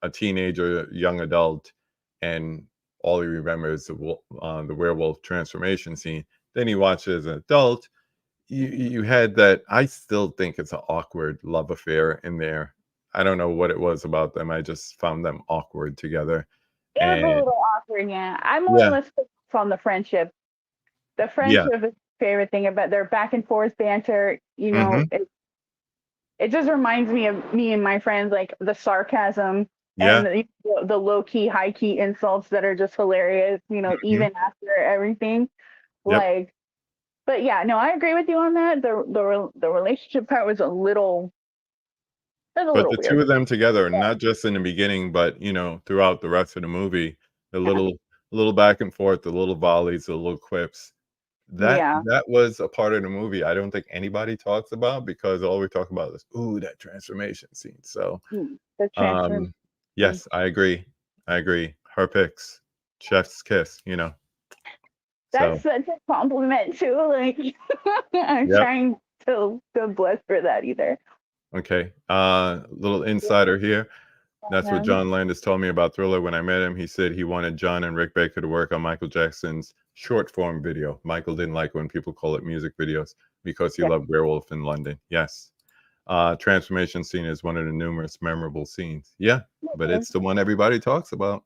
a teenager, young adult, and all he remembers the werewolf transformation scene, then you watch it as an adult, you had that I still think it's an awkward love affair in there. I don't know what it was about them, I just found them awkward together, It was a and little awkward, yeah. I'm more or yeah, less focused on the friendship. The yeah, friendship is my favorite thing about their back and forth banter. mhm, It just reminds me of me and my friends, like the sarcasm yeah, and the low key, high key insults that are just hilarious, mhm, even after everything. yep. Like, but yeah, no, I agree with you on that. The relationship part was a But little the 2 weird. of them together, not just in the beginning, but, throughout the rest of the movie, the Yeah. little back and forth, the little volleys, the little quips, that Yeah. that was a part of the movie I don't think anybody talks about because all we talk about is, "Ooh, that transformation scene." So, The transfer. um, yes, I agree. I agree. Her picks, chef's kiss. That's So, such a compliment too. Like I'm yep. trying to bless for that either. Okay. Little insider here. That's what John Landis told me about Thriller when I met him. He said he wanted John and Rick Baker to work on Michael Jackson's short form video. Michael didn't like when people call it music videos because he Yeah. loved Werewolf in London. Yes. Transformation scene is one of the numerous memorable scenes. Yeah, but it's the one everybody talks about.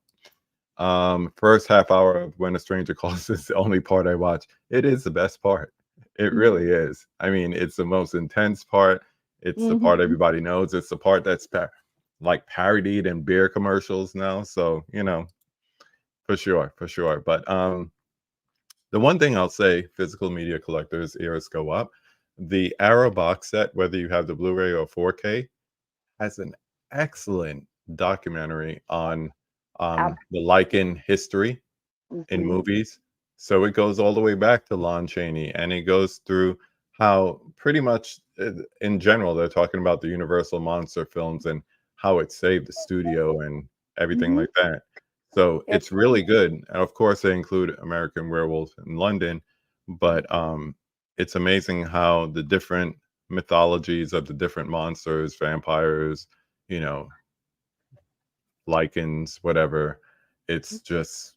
First half hour of When a Stranger Calls is the only part I watch. It is the best part. It really is. I mean, it's the most intense part. It's the part everybody knows. It's the part that's like parodied in beer commercials now. So, you know, for sure, for sure. But the one thing I'll say, physical media collectors' ears go up. The Arrow box set, whether you have the Blu-ray or 4K, has an excellent documentary on the Lycan history in movies. So it goes all the way back to Lon Chaney, and it goes through how pretty much in general they're talking about the Universal monster films and how it saved the studio and everything like that. So it's really good. And of course they include American Werewolf in London, but it's amazing how the different mythologies of the different monsters, vampires, you know, lichens, whatever. It's just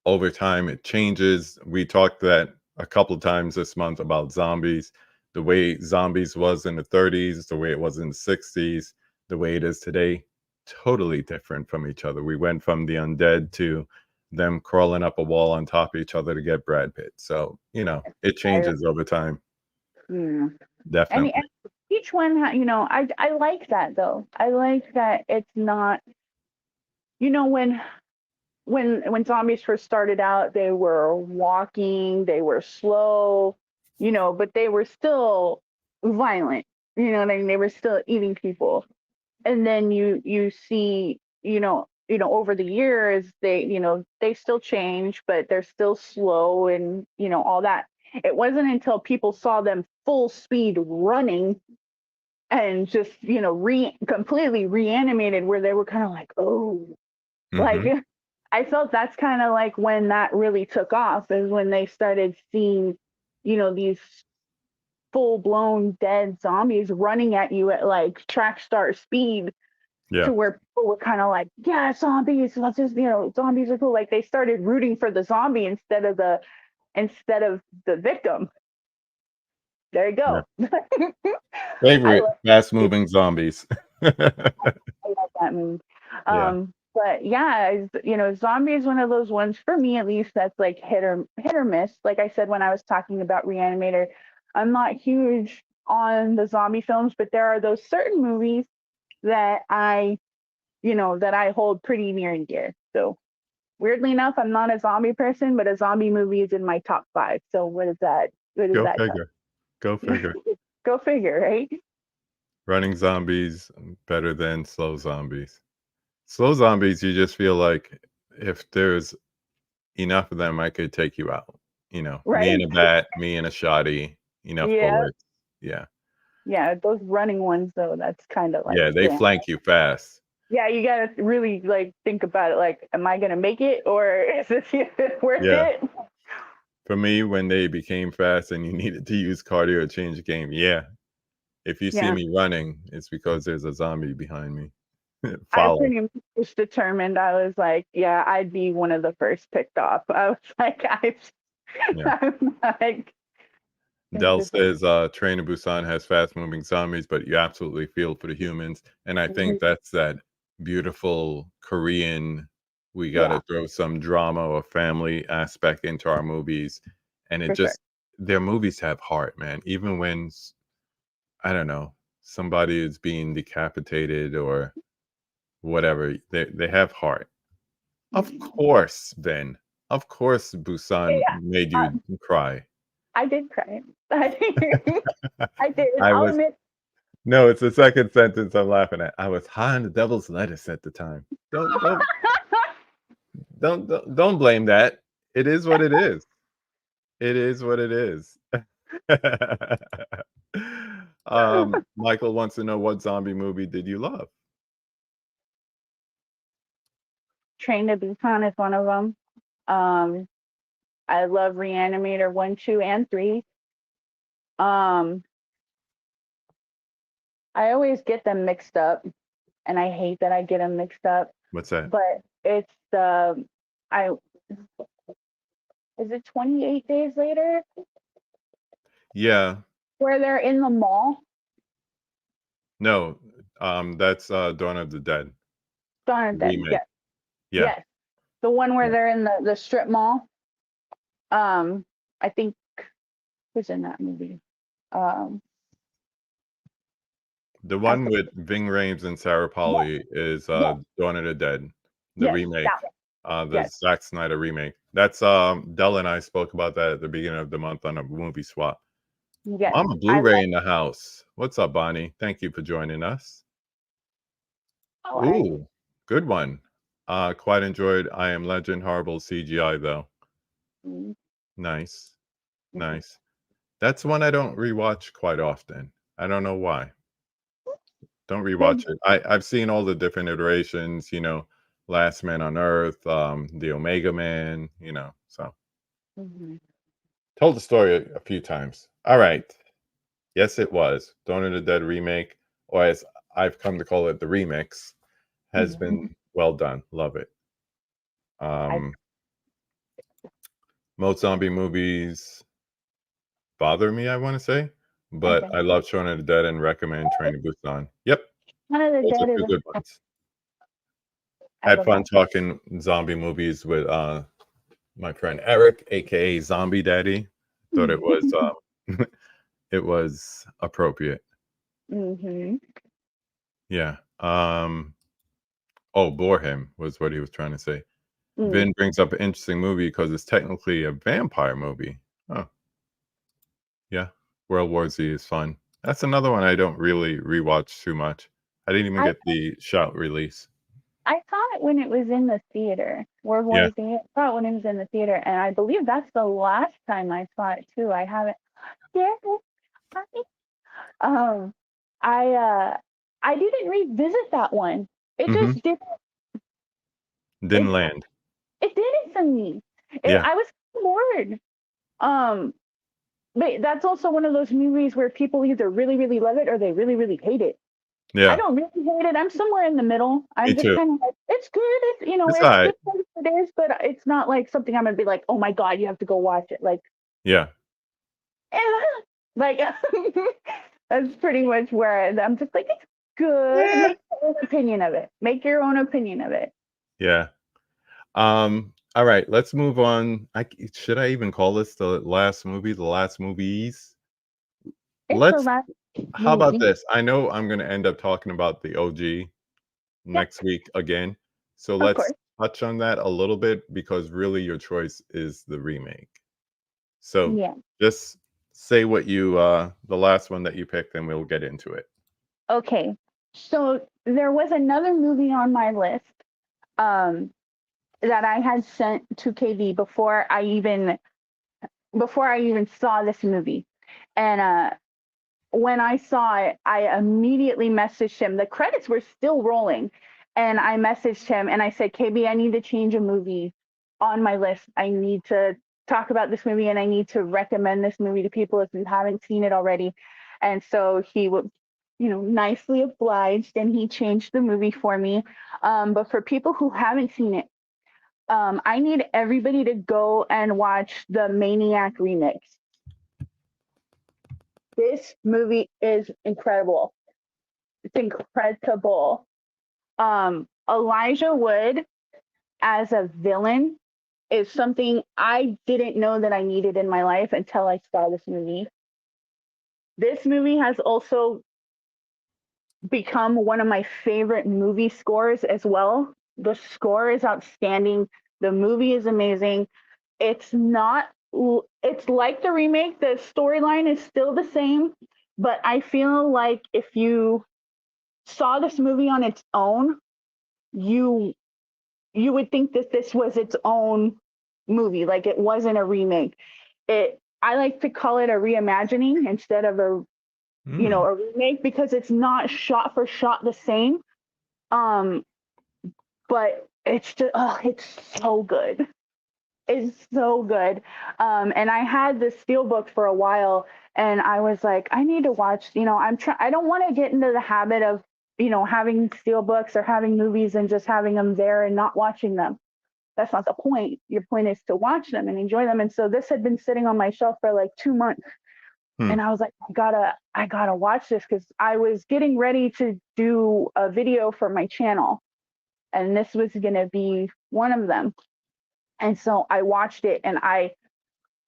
over time it changes. We talked that a couple of times this month about zombies, the way zombies was in the 30s, the way it was in the 60s, the way it is today, totally different from each other. We went from the undead to them crawling up a wall on top of each other to get Brad Pitt. So, you know, it changes over time. And Definitely. each one, I like that though. I like that it's not, when zombies first started out, they were walking, they were slow, but they were still violent. You know what I mean? They were still eating people. And then you see, over the years they still change, but they're still slow and all that. It wasn't until people saw them full speed running and just completely reanimated where they were kind of like, oh, like Hmm. I felt that's kind of like when that really took off, is when they started seeing these full blown dead zombies running at you at like track star speed, Yeah. to where people were kind of like, yeah, zombies, let's just, zombies are cool. Like they started rooting for the zombie instead of the victim. There you Yeah. go. I Favorite love fast moving zombies. I love that movie. Yeah. But yeah, zombie is one of those ones for me, at least, that's like hit or miss. Like I said when I was talking about Reanimator, I'm not huge on the zombie films, but there are those certain movies that I hold pretty near and dear. So weirdly enough, I'm not a zombie person, but a zombie movie is in my top 5. So what is that? What does Go that tell figure. Go you? figure. Go figure, right? Running zombies better than slow zombies. Slow zombies, you just feel like if there's enough of them, I could take you out. You know, me and Right? a bat, me and a shotty, enough Yeah. bullets. Yeah. Yeah, those running ones though, that's kind of like, Yeah, they yeah. flank you fast. Yeah, you gotta really like think about it. Like, am I gonna make it, or is this even worth Yeah. it? For me, when they became fast and you needed to use cardio to change the game, yeah. If you see Yeah, me running, it's because there's a zombie behind me. I Follow. pretty much was determined. I was like, yeah, I'd be one of the first picked off. I was like, Yeah. I'm like, Dell says Train to Busan has fast moving zombies, but you absolutely feel for the humans. And I think that's that beautiful Korean, we got yeah, to throw some drama or family aspect into our movies. And it for sure. just, their movies have heart, man. Even when, I don't know, somebody is being decapitated or whatever, they have heart. Of Mm. course, Ben. Of course, Busan Yeah, made you cry. I did cry. I did. I did. I I'll was admit. No, it's the second sentence I'm laughing at. I was high on the devil's lettuce at the time. Don't don't don't blame that. It is what it is. It is what it is. Michael wants to know what zombie movie did you love? Train to Busan is one of them. Um, I love Reanimator 1, 2, and 3. Um, I always get them mixed up. and I hate that I get them mixed up. What's that? But it's the I is it 28 Days Later Yeah. where they're in the mall? No, that's Dawn of the Dead Dawn of the Dead. remake. Yes, Yeah. yes, the one where Yeah. they're in the strip mall. I think who's in that movie? Um, The I one with Ving Rhames and Sarah yes, Polley is yes, Dawn of the Dead, the yes, remake, that one. the Yes, Zack Snyder remake. That's Dell and I spoke about that at the beginning of the month on a movie swap. yes. Mama I Blu-ray in the house. What's up, Bonnie? Thank you for joining us. oh I Ooh, good one. Quite enjoyed I Am Legend. Horrible CGI though. mm, Nice, mhm. nice. That's one I don't rewatch quite often. I don't know why. Don't rewatch Good. it. I've seen all the different iterations, Last Man on Earth, the Omega Man, so Mhm. told the story a few times. All right. Yes, it was. Dawn of the Dead remake, or as I've come to call it, the remix, has Mhm. been well done. Love it. I Um, most zombie movies bother me, I want to say, but okay. I love Shaun of the Dead and recommend Train to Busan. Yep, One of the those are Dead is two good ones. I Had love fun that. talking zombie movies with my friend Eric, aka Zombie Daddy. Thought it was it was appropriate. Mhm. Yeah. Oh, bore him was what he was trying to say. Mm. Vin brings up an interesting movie because it's technically a vampire movie. Oh, yeah. World War Z is fun. That's another one I don't really rewatch too much. I didn't even I get the shout release. I saw it when it was in the theater. World Yeah. War Z. I saw it when it was in the theater, and I believe that's the last time I saw it too. I haven't. Yeah. Um, I didn't revisit that one. It Hmm. just didn't. Didn't It land. it didn't for me. Yeah. I was bored. Um, but that's also one of those movies where people either really really love it or they really really hate it. I Yeah. don't really hate it. I'm somewhere in the middle. Me I'm just too. kind of like, it's good. It's It's all it's right. good as it is, but it's not like something I'm gonna be like, oh my god, you have to go watch it. Like, Yeah. eh, like that's pretty much where I'm just like, it's good. Yeah. Make your own opinion of it. Make your own opinion of it. Yeah. All right, let's move on. Should I even call this the last movie, the last movies? It's the Let's last How about movie. this? I know I'm going to end up talking about the OG Yeah, next week again. So of let's course. touch on that a little bit because really your choice is the remake. So Yeah. just say what you the last one that you picked and we'll get into it. Okay. So there was another movie on my list um, that I had sent to KV before I even saw this movie. And when I saw it, I immediately messaged him. The credits were still rolling. And I messaged him and I said, KB, I need to change a movie on my list. I need to talk about this movie and I need to recommend this movie to people if you haven't seen it already. And so he would, nicely obliged and he changed the movie for me. But for people who haven't seen it, I need everybody to go and watch the Maniac remix. This movie is incredible. It's incredible. Elijah Wood as a villain is something I didn't know that I needed in my life until I saw this movie. This movie has also become one of my favorite movie scores as well. The score is outstanding. The movie is amazing. It's not, it's like the remake. The storyline is still the same, but I feel like if you saw this movie on its own, you you would think that this was its own movie, like it wasn't a remake. I like to call it a reimagining instead of Mm. a remake because it's not shot for shot the same. Um, but it's just it's so good. It's so good. And I had this steelbook for a while and I was like, I need to watch, I don't want to get into the habit of having steel books or having movies and just having them there and not watching them. That's not the point. Your point is to watch them and enjoy them. And so this had been sitting on my shelf for like 2 months. Hmm. And I was like, I gotta watch this because I was getting ready to do a video for my channel. And this was gonna be one of them. And so I watched it and I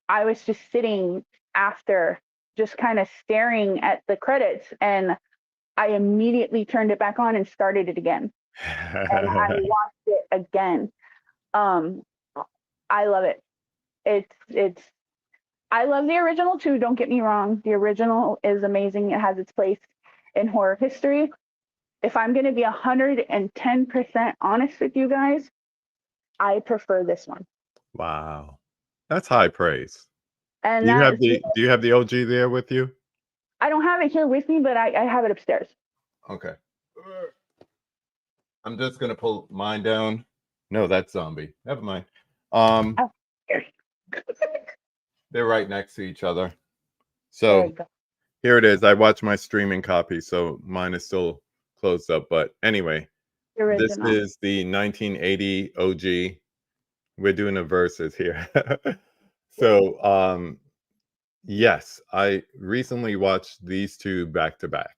was just sitting after just kind of staring at the credits and I immediately turned it back on and started it again. And I watched it again. Um, I love it. It's I love the original too, don't get me wrong. The original is amazing. It has its place in horror history. If I'm going to be 110% honest with you guys, I prefer this one. Wow. That's high praise. And that's, Do you have the OG there with you? I don't have it here with me, but I have it upstairs. Okay. I'm just gonna pull mine down. No, that's zombie. Never mind. Oh, here. They're right next to each other. There So you go. here it is. I watched my streaming copy, so mine is still closed up. But anyway, The this original. is the 1980 OG. We're doing a verses here. So yes, I recently watched these two back to back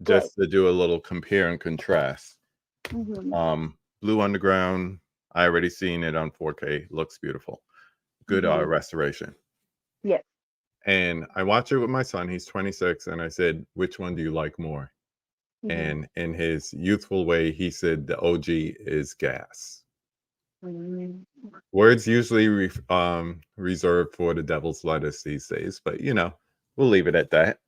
Good. just to do a little compare and contrast. Mm-hmm. Blue Underground, I already seen it on 4K. Looks beautiful. Good Mm-hmm. restoration. Yes. And I watched it with my son. He's 26, and I said, "Which one do you like more?" Mm-hmm. And in his youthful way, he said, "The OG is gas." Mm-hmm. Words usually reserved for the devil's lettuce these days, but we'll leave it at that.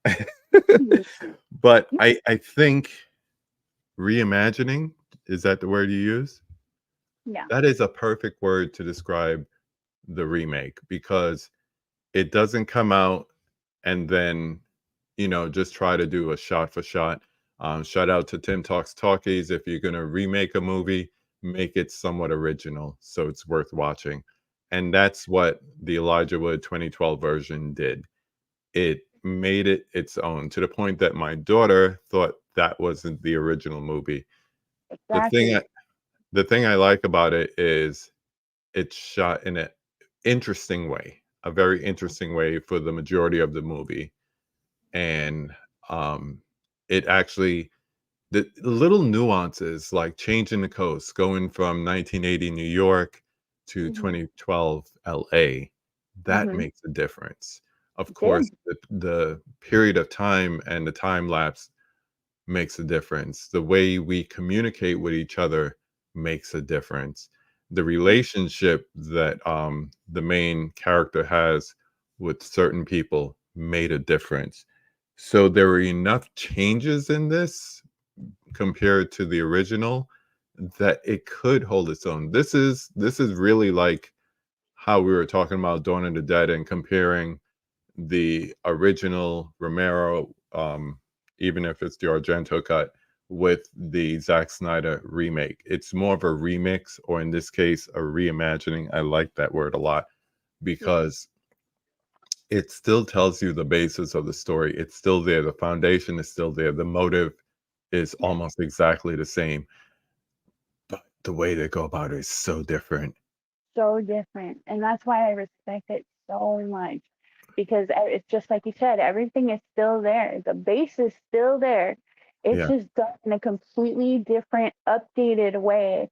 But I think reimagining, is that the word you use? Yeah. That is a perfect word to describe the remake because it doesn't come out and then just try to do a shot for shot. Shout out to Tim Talks Talkies. If you're gonna remake a movie, make it somewhat original so it's worth watching. And that's what the Elijah Wood 2012 version did. It made it its own to the point that my daughter thought that wasn't the original movie. The thing Exactly. the thing I like about it is it's shot in an interesting way, a very interesting way for the majority of the movie. And um it actually, the little nuances like changing the coast, going from 1980 New York to Mm-hmm. 2012 LA, that Mm-hmm. makes a difference. Of It course, did. the period of time and the time lapse makes a difference. The way we communicate with each other makes a difference. The relationship that the main character has with certain people made a difference. So there were enough changes in this compared to the original that it could hold its own. This is really like how we were talking about Dawn of the Dead and comparing the original Romero, even if it's the Argento cut, with the Zack Snyder remake. It's more of a remix, or in this case, a reimagining. I like that word a lot Yeah. because it still tells you the basis of the story. It's still there. The foundation is still there. The motive is Yeah. almost exactly the same, but the way they go about it is so different. So different. And that's why I respect it so much because it's just like you said, everything is still there. The base is still there. It's Yeah. just done in a completely different, updated way,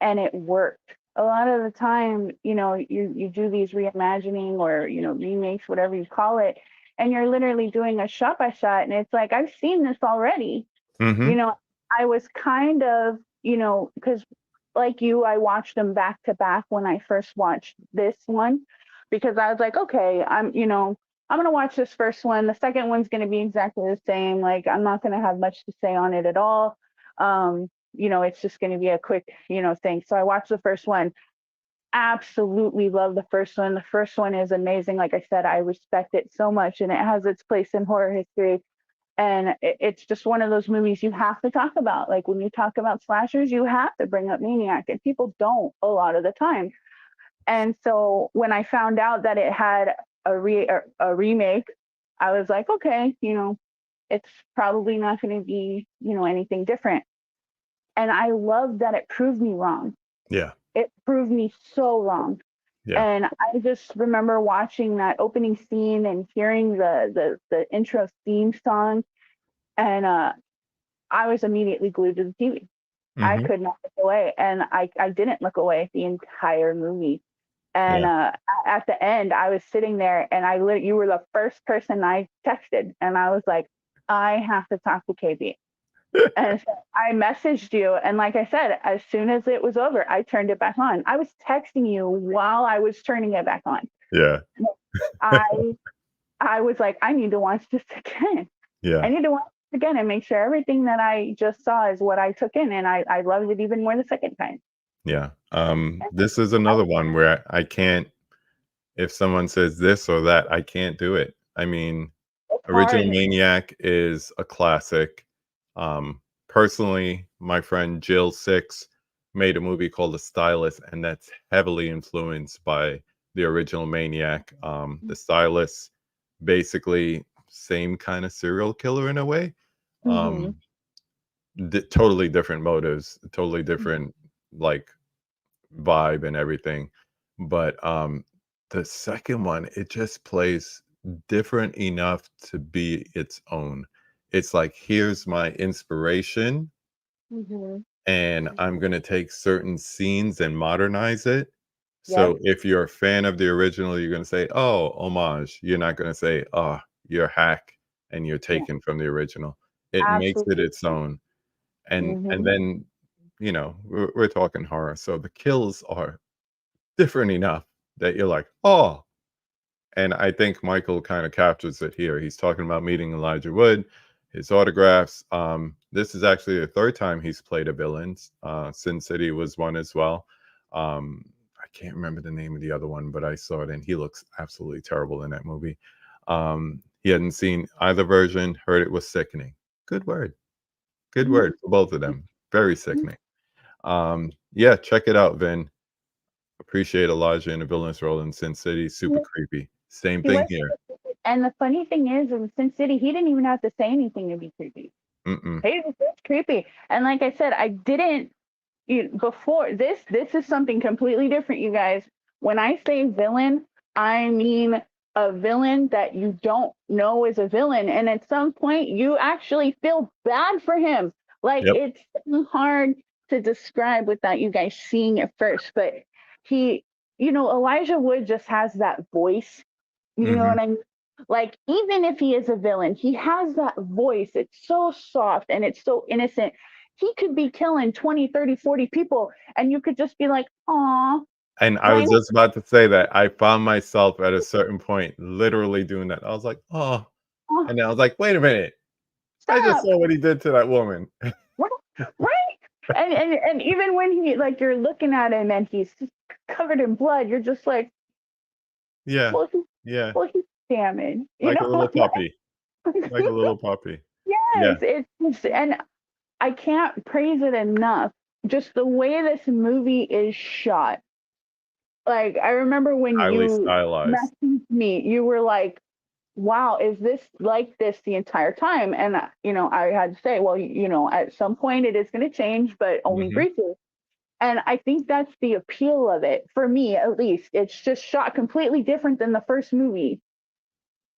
and it worked. A lot of the time, you do these reimagining or, remakes, whatever you call it, and you're literally doing a shot by shot, and it's like, I've seen this already. Hmm. You know, I was kind of, because like you, I watched them back to back when I first watched this one because I was like, okay, I'm gonna watch this first one. The second one's gonna be exactly the same. Like I'm not gonna have much to say on it at all. It's just gonna be a quick, thing. So I watched the first one. Absolutely love the first one. The first one is amazing. Like I said, I respect it so much and it has its place in horror history. And it's just one of those movies you have to talk about. Like when you talk about slashers, you have to bring up Maniac, and people don't a lot of the time. And so when I found out that it had a remake, I was like, okay, it's probably not going to be, anything different. And I love that it proved me wrong. Yeah. It proved me so wrong. Yeah. And I just remember watching that opening scene and hearing the intro theme song, and I was immediately glued to the TV. I Hmm. could not look away, and I didn't look away the entire movie. And Yeah. at the end, I was sitting there, and you were the first person I texted, and I was like, I have to talk to KB. And so I messaged you, and like I said, as soon as it was over, I turned it back on. I was texting you while I was turning it back on. Yeah. I I was like, I need to watch this again. I Yeah. need to watch it again and make sure everything that I just saw is what I took in, and I loved it even more the second time. Yeah. This is another one where I can't, if someone says this or that, I can't do it. I mean, It's Original hard. Maniac is a classic. Personally, my friend Jill Six made a movie called The Stylist, and that's heavily influenced by the original Maniac. The Stylist, basically, same kind of serial killer in a way. Mm-hmm. Um, Totally different motives, totally different, like, vibe and everything. But the second one, it just plays different enough to be its own. It's like, here's my inspiration, Mm-hmm. and I'm gonna take certain scenes and modernize it. Yes. So if you're a fan of the original, you're gonna say, "Oh, homage." You're not gonna say, "Oh, you're hack and you're Yeah. taken from the original." It makes it Absolutely. its own. And Mm-hmm. then, we're talking horror, so the kills are different enough that you're like, "Oh." And I think Michael kinda captures it here. He's talking about meeting Elijah Wood, his autographs. This is actually the 3rd time he's played a villain. Sin City was one as well. I can't remember the name of the other one, but I saw it, and he looks absolutely terrible in that movie. He hadn't seen either version, heard it was sickening. Good word. Good word for both of them. Very sickening. Yeah, check it out, Vin. Appreciate Elijah in a villainous role in Sin City. Super Mm-hmm. creepy. Same He thing was, here. and the funny thing is, in Sin City, he didn't even have to say anything to be creepy. Mm-mm. He was just creepy. And like I said, I didn't before this is something completely different, you guys. When I say villain, I mean a villain that you don't know is a villain, and at some point you actually feel bad for him. Like, Yep. it's hard to describe without you guys seeing it first, but he, Elijah Wood just has that voice. You know Mhm. what I mean? Like, even if he is a villain, he has that voice. It's so soft and it's so innocent. He could be killing 20, 30, 40 people, and you could just be like, "Aw, And I why was not? just about to say that. I found myself at a certain point literally doing that. I was like, "Oh," Aw, and then I was like, "Wait a minute. I just stop!" saw what he did to that woman." Right? Right? And even when you're looking at him and he's just covered in blood, you're just like, Yeah. "Well, Yeah. he's damaged," Like a little puppy. Like a little puppy. Yes, Yeah. and I can't praise it enough. Just the way this movie is shot. Like, I remember when Highly you stylized. messaged me, you were like, wow, is this like this the entire time? And, I had to say, well, at some point it is going to change, but only Mhm. briefly. And I think that's the appeal of it, for me at least. It's just shot completely different than the first movie.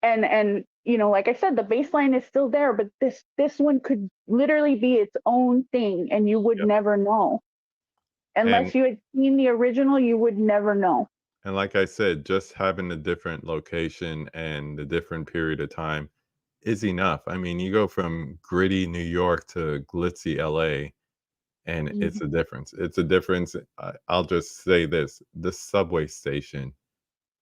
And like I said, the baseline is still there, but this one could literally be its own thing, and you would Yep. never know. And Unless you had seen the original, you would never know. and like I said, just having a different location and a different period of time is enough. I mean, you go from gritty New York to glitzy LA, and it's a Mhm. difference. It's a difference. I'll just say this, the subway station.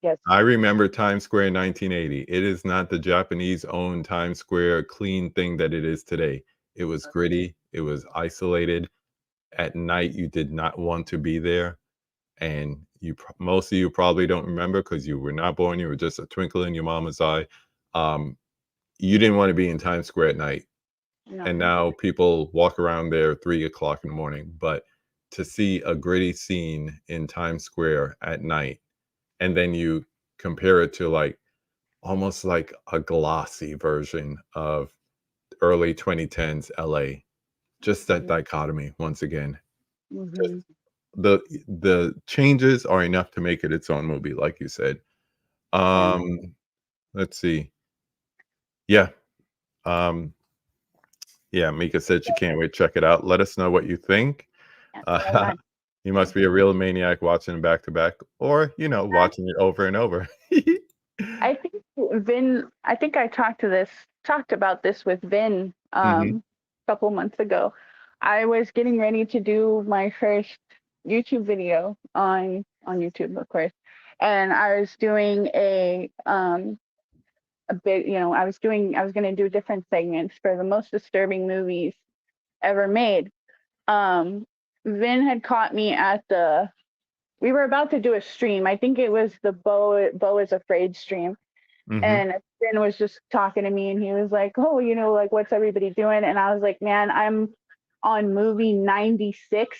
Yes. I remember Times Square in 1980. It is not the Japanese-owned Times Square clean thing that it is today. It was gritty, it was isolated. At night, you did not want to be there, and most of you probably don't remember because you were not born, you were just a twinkle in your mama's eye. Um, you didn't wanna be in Times Square at night. And No. now people walk around there 3 o'clock in the morning. But to see a gritty scene in Times Square at night, and then you compare it to, like, almost like a glossy version of early 2010s LA. Just that Mhm. dichotomy once again. Just Mhm. the changes are enough to make it its own movie, like you said. Yeah. Let's see. Yeah. Um, yeah, Mika said she can't wait. Check it out. Let us know what you think. That's what I Uh, got. you must be a real maniac watching back to back, or watching it over and over. I think Vin. I think I talked about this with Vin Hmm. a couple months ago. I was getting ready to do my first YouTube video on YouTube, of course, and I was doing a bit. I was going to do different segments for the most disturbing movies ever made. Um, Vin had caught me at the. We were about to do a stream. I think it was the Bo is Afraid stream, Hmm. and Ben was just talking to me and he was like, "Oh, like what's everybody doing?" And I was like, "Man, I'm on movie 96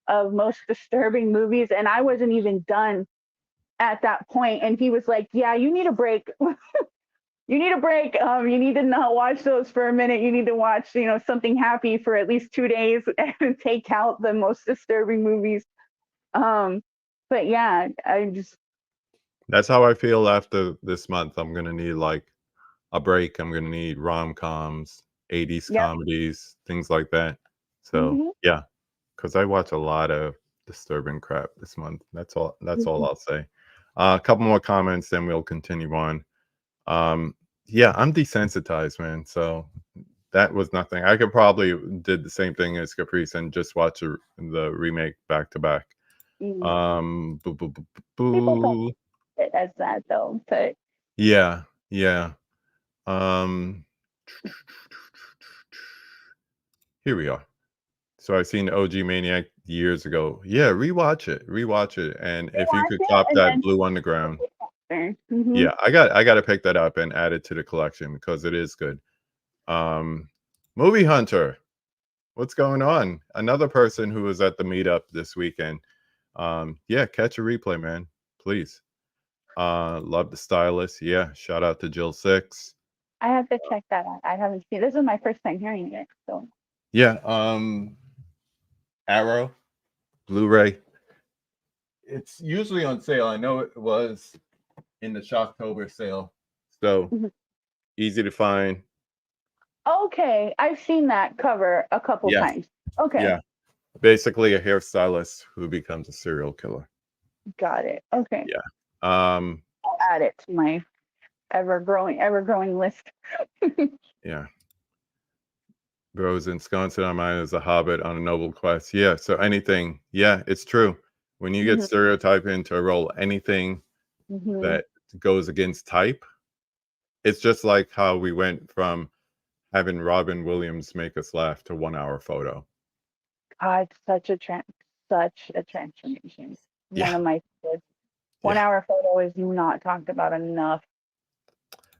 of most disturbing movies and I wasn't even done at that point." And he was like, "Yeah, you need a break. You need a break. You need to not watch those for a minute. You need to watch, something happy for at least 2 days and take out the most disturbing movies." Um, but yeah, I just That's how I feel after this month. I'm gonna need like a break. I'm gonna need rom-coms, 80s yeah. comedies, things like that. So Hmm. yeah, because I watch a lot of disturbing crap this month. That's all I'll say. A couple more comments, then we'll continue on. Um, yeah, I'm desensitized, man. So that was nothing. I could probably did the same thing as Caprice and just watch the remake back to back. Boo, boo, boo, boo, People don't boo. see it as that though, but Yeah, yeah. Um, here we are. So I've seen OG Maniac years ago. Yeah, rewatch it, and they if you watch could it top and that then Blue Underground, mm-hmm. yeah, I gotta pick that up and add it to the collection because it is good. Um, Movie Hunter, what's going on? Another person who was at the meetup this weekend. Yeah, catch a replay, man, please. Love the stylist. Yeah, shout out to Jill Six. I have to check that out. I haven't seen this is my first time hearing it. So Yeah, Arrow Blu-ray. It's usually on sale. I know it was in the Shocktober sale. So mhm. easy to find. Okay, I've seen that cover a couple Yeah. times. Okay, Yeah. Basically a hairstylist who becomes a serial killer. got it. Okay, Yeah. Um, I'll add it to my ever growing list. yeah. Bros ensconced on mine as a hobbit on a noble quest. Yeah. So anything. Yeah, it's true. When you get Hmm. stereotyped into a role, anything Hmm. that goes against type, it's just like how we went from having Robin Williams make us laugh to 1 hour photo. God, such a transformation. One Yeah. of my favorites. One Yeah. hour photo is not talked about enough.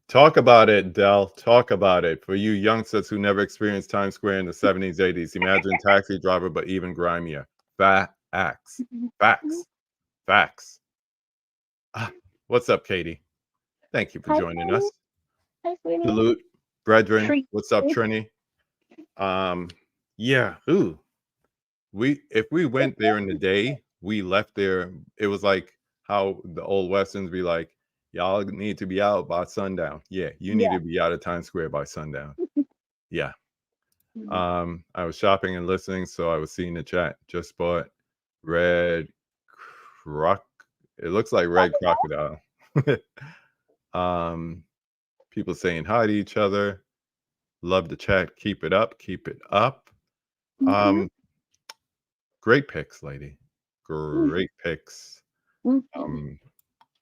Talk about it, Dell. Talk about it. For you youngsters who never experienced Times Square in the 70s, 80s, imagine Taxi Driver, but even grimier. Facts. Facts. Facts. Ah, what's up, Katie? Thank you for Hi, joining Patty. us. Hi, sweetie. Salute, brethren. Treat. What's up, Trini? Um, yeah. Ooh, if we went there in the day, we left there. It was like how the old westerns be like, y'all need to be out by sundown. Yeah, you need Yeah. to be out of Times Square by sundown. Yeah. Mhm. I was shopping and listening, so I was seeing the chat. Just bought red croc. It looks like red crocodile. um, People saying hi to each other. Love the chat. Keep it up. Keep it up. Mhm. Um, Great picks, lady. Mhm. Great picks. Mhm.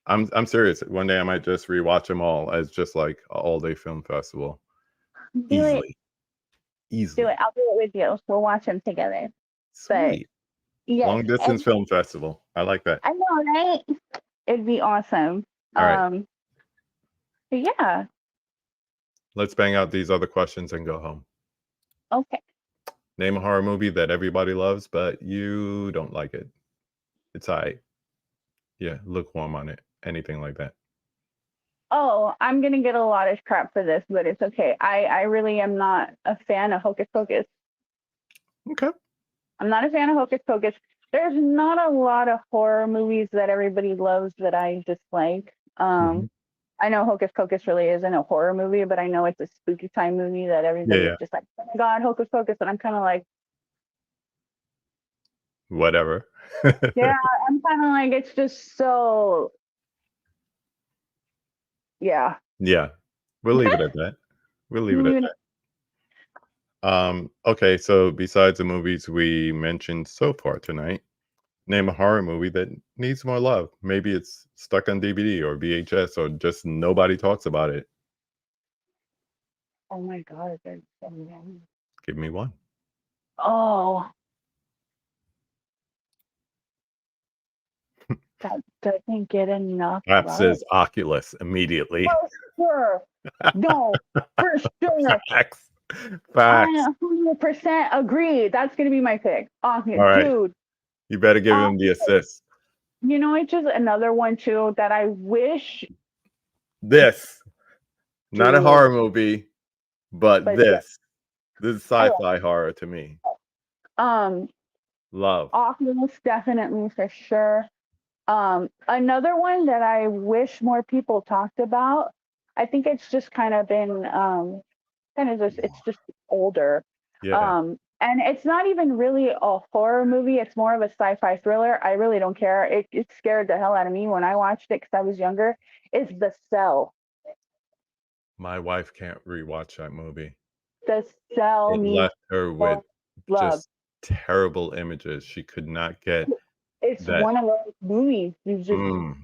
Um, I'm serious. One day I might just rewatch them all as just like a all day film festival. Do it. Easily, Do it. easily. I'll do it with you. We'll watch them together. But Sweet. yes, Long distance and film festival. I like that. I know, right? It'd be awesome. All right. Um, but yeah. Let's bang out these other questions and go home. Okay. Name a horror movie that everybody loves, but you don't like it. It's all right. Yeah, lukewarm on it. Anything like that. Oh, I'm gonna get a lot of crap for this, but it's okay. I really am not a fan of Hocus Pocus. Okay. I'm not a fan of Hocus Pocus. There's not a lot of horror movies that everybody loves that I dislike. Mhm. I know Hocus Pocus really isn't a horror movie, but I know it's a spooky time movie that Yeah, everybody is yeah. just like, oh my God, Hocus Pocus. And I'm kind of like, Whatever. yeah, I'm kind of like, it's just so, yeah. Yeah. We'll leave it at that. We'll leave it at that. Okay, so besides the movies we mentioned so far tonight, name a horror movie that needs more love. Maybe it's stuck on DVD or VHS or just nobody talks about it. Oh my God, there's so many. Give me one. Oh, that doesn't get enough That love. says Oculus immediately. For sure. No, for sure. Facts. I Facts. 100% agree. That's gonna be my pick. All right. Dude. You better give him the Honestly, assist. it's just another one too that I wish, This, not a dude, horror movie, but but yeah, this. This is I love. sci-fi horror to me. Um, Love. Oculus definitely for sure. Another one that I wish more people talked about. I think it's just kind of been kind of just it's just older. Yeah. And it's not even really a horror movie. It's more of a sci-fi thriller. I really don't care. It scared the hell out of me when I watched it because I was younger. Is The Cell. My wife can't rewatch that movie. The Cell It needs left her with more love. just terrible images. She could not get It's that. one of those movies you just Mm,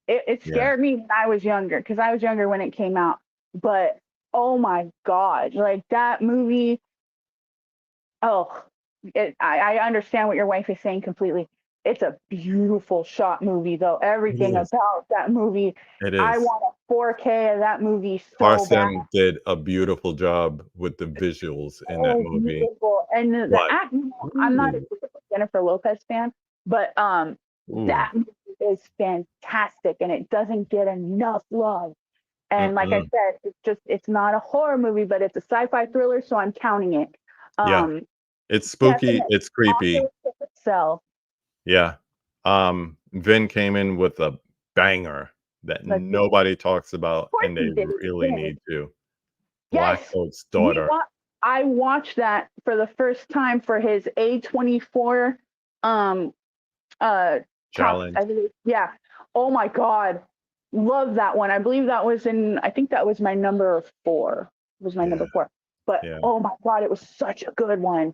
it yeah. scared me when I was younger because I was younger when it came out. But oh my god, like that movie. Oh, I understand what your wife is saying completely. It's a beautiful shot movie, though. It Everything is. about that movie. It I is. want a 4K of that movie so bad. Parsem did a beautiful job with the visuals in that Oh, movie, beautiful. And the but act, I'm not a ooh, Jennifer Lopez fan, but ooh, that movie is fantastic and it doesn't get enough love. And like I mm-mm. said, it's not a horror movie, but it's a sci-fi thriller, so I'm counting it. Yeah, Um, it's spooky, Definitely. it's creepy. Oculus itself, Yeah. Vin came in with a banger that like, of nobody talks about, course and he they did. It's really Vin. need to. Black Yes, Coat's we Daughter wa I watched that for the first time for his A24 um top, challenge. I believe. Yeah. Oh my God. Love that one. I believe that was I think that was my number 4. Was my Yeah, number 4. But yeah, oh my God, it was such a good one.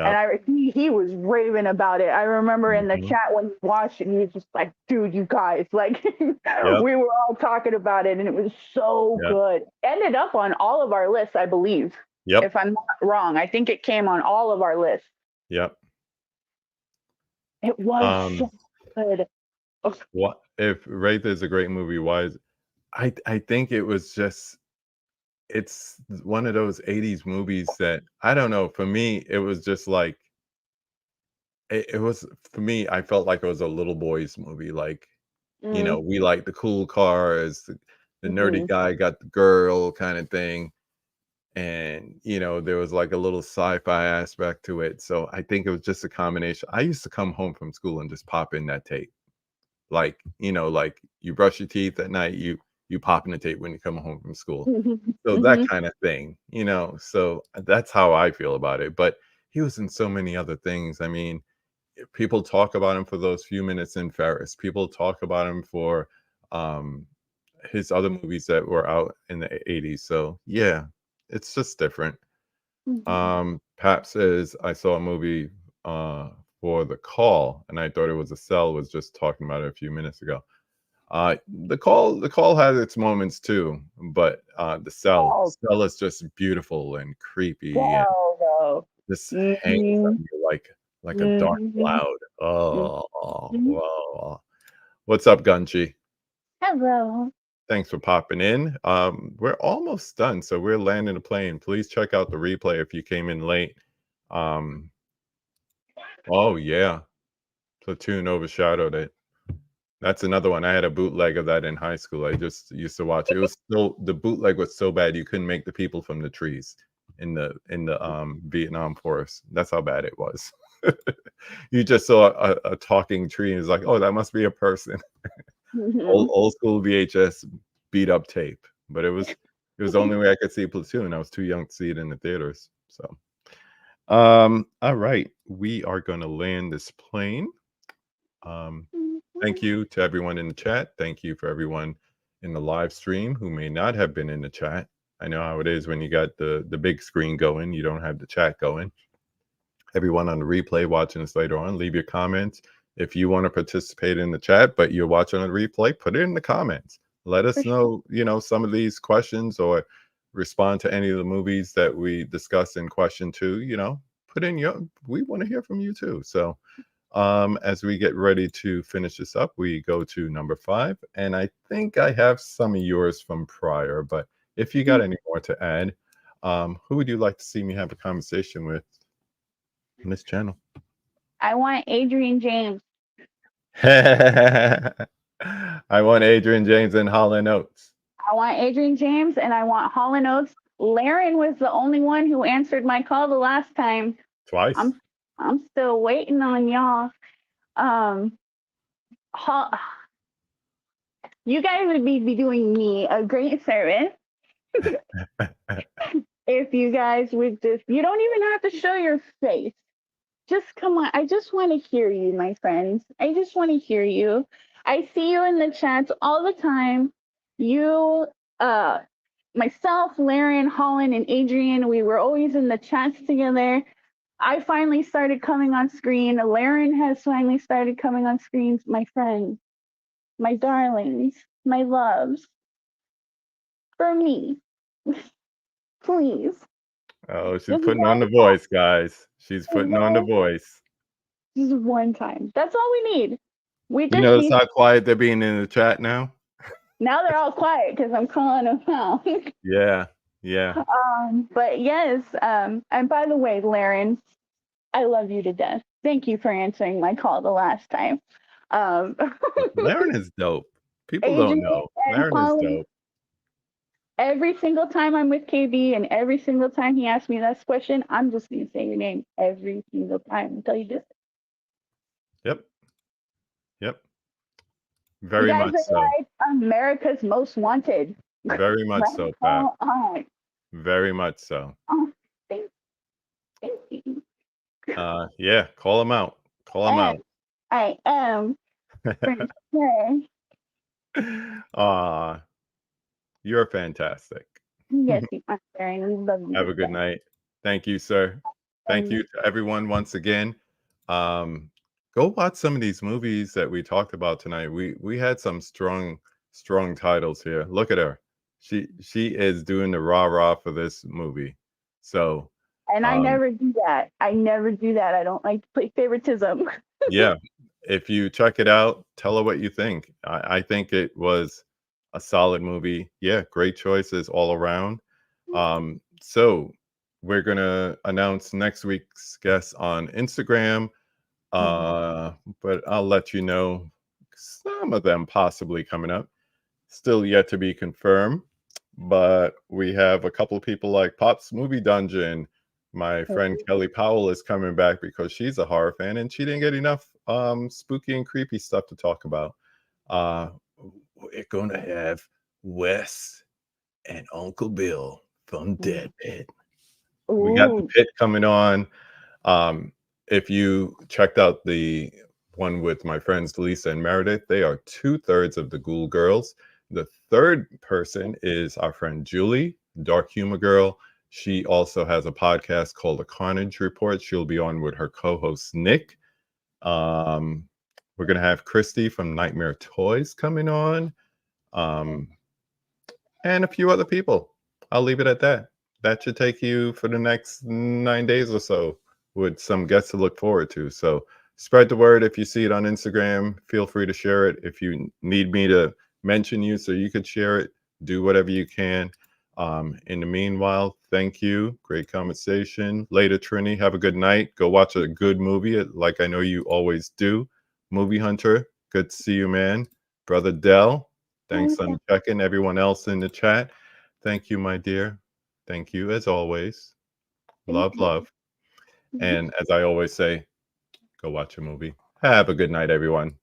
And yep, he was raving about it. I remember in the mhm, chat when he watched it, he was just like, "Dude, you guys, like, yep, we were all talking about it, and it was so yep, good." Ended up on all of our lists, I believe, yep, if I'm not wrong. I think it came on all of our lists. yep. It was Um, so good. Oh, what if Wraith is a great movie, why is I think it was just it's one of those 80s movies that I don't know, for me, it was just like it was for me, I felt like it was a little boy's movie, like, mm, we like the cool cars, the nerdy mhm. guy got the girl kinda thing, and, there was, like, a little sci-fi aspect to it, so I think it was just a combination. I used to come home from school and just pop in that tape. Like, like, you brush your teeth at night, you pop in the tape when you come home from school. Mhm. So that Mhm. kinda thing, so that's how I feel about it, but he was in so many other things. I mean, people talk about him for those few minutes in Ferris. People talk about him for, um, his other movies that were out in the '80s, so, yeah, it's just different. Mhm. Pap says, "I saw a movie, uh, for The Call, and I thought it was a cell, was just talking about it a few minutes ago." The Call has its moments too, but, Oh, The Cell is just beautiful and creepy and well, though. just hangs Mhm. on you like a dark Mhm. cloud. Oh, Mhm. wow. What's up, Gunchi? Hello. Thanks for popping in. We're almost done, so we're landing the plane. Please check out the replay if you came in late. Um, oh yeah, Platoon overshadowed it. That's another one. I had a bootleg of that in high school. I just used to watch it. It was so the bootleg was so bad you couldn't make the people from the trees in the Vietnam forest. That's how bad it was. You just saw a talking tree and it's like, oh, that must be a person. Mhm. Old school VHS beat up tape. But it was the only way I could see Platoon. I was too young to see it in the theaters. So all right. We are gonna land this plane. Um Thank you to everyone in the chat. Thank you for everyone in the live stream who may not have been in the chat. I know how it is when you got the big screen going, you don't have the chat going. Everyone on the replay watching this later on, leave your comments. If you want to participate in the chat, but you're watching on the replay, put it in the comments. Let For us sure. know, some of these questions or respond to any of the movies that we discuss in question two, put in we want to hear from you too. So as we get ready to finish this up, we go to number 5. And I think I have some of yours from prior, but if you got any more to add, who would you like to see me have a conversation with on this channel? I want Adrian James. I want Adrian James and Holland Oates. I want Adrian James and I want Hall and Oates. Laren was the only one who answered my call the last time. Twice. I'm still waiting on y'all. Um, Hall, you guys would be doing me a great service if you guys would you don't even have to show your face. Just come on. I just want to hear you, my friends. I just want to hear you. I see you in the chats all the time. You, myself, Laren, Holland, and Adrian, we were always in the chats together. I finally started coming on screen. Laren has finally started coming on screens. My friends, my darlings, my loves, for me, please. Oh, she's Just putting on one the voice, guys. She's time. putting on the voice. Just one time. That's all we need. We You just notice need. how quiet they're being in the chat now? Now they're all quiet because I'm calling them out. Yeah. Yeah. But yes, and by the way, Laren, I love you to death. Thank you for answering my call the last time. Um, Laren is dope. People don't Adrian know. and Laren is Holly, dope. every single time I'm with KB and every single time he asks me this question, I'm just going to say your name every single time until you just. Yep. Yep. You Very guys much are so. like America's Most Wanted. Very much Right? so, Pat. Oh, Very much so. oh, thank, thank you. Yeah, call him out. Call him And out. I am for sure. Aw, you're fantastic. Yes, you are, Laren. We love you Have to a good death. night. Thank you, sir. Thank you And to everyone once again. Go watch some of these movies that we talked about tonight. We had some strong titles here. Look at her. She is doing the rah-rah for this movie. So I um never do that. I never do that. I don't like to play favoritism. yeah, if you check it out, tell her what you think. I think it was a solid movie. Yeah, great choices all around. So we're gonna announce next week's guest on Instagram. But I'll let you know some of them possibly coming up. Still yet to be confirmed. But we have a couple of people like Pop's Movie Dungeon. My friend Kelly Powell is coming back because she's a horror fan and she didn't get enough spooky and creepy stuff to talk about. Uh, we're gonna have Wes and Uncle Bill from Dead Pit. We got the Ooh. pit coming on. Um, if you checked out the one with my friends Lisa and Meredith, they are 2/3 of the Ghoul Girls. The third person is our friend Julie, Dark Humor Girl. She also has a podcast called The Carnage Report. She'll be on with her co-host Nick. Um, we're gonna have Christy from Nightmare Toys coming on, um, and a few other people. I'll leave it at that. That should take you for the next 9 days or so with some guests to look forward to. So spread the word. If you see it on Instagram, feel free to share it. If you need me to mention you so you could share it, do whatever you can. In the meanwhile, thank you. Great conversation. Later, Trini, have a good night. Go watch a good movie like I know you always do. Movie Hunter, Good to see you, man. Brother Dell, thanks Okay. on checking. Everyone else in the chat, thank you, my dear. Thank you as always. Thank Love, you. love. And as I always say, go watch a movie. Have a good night, everyone.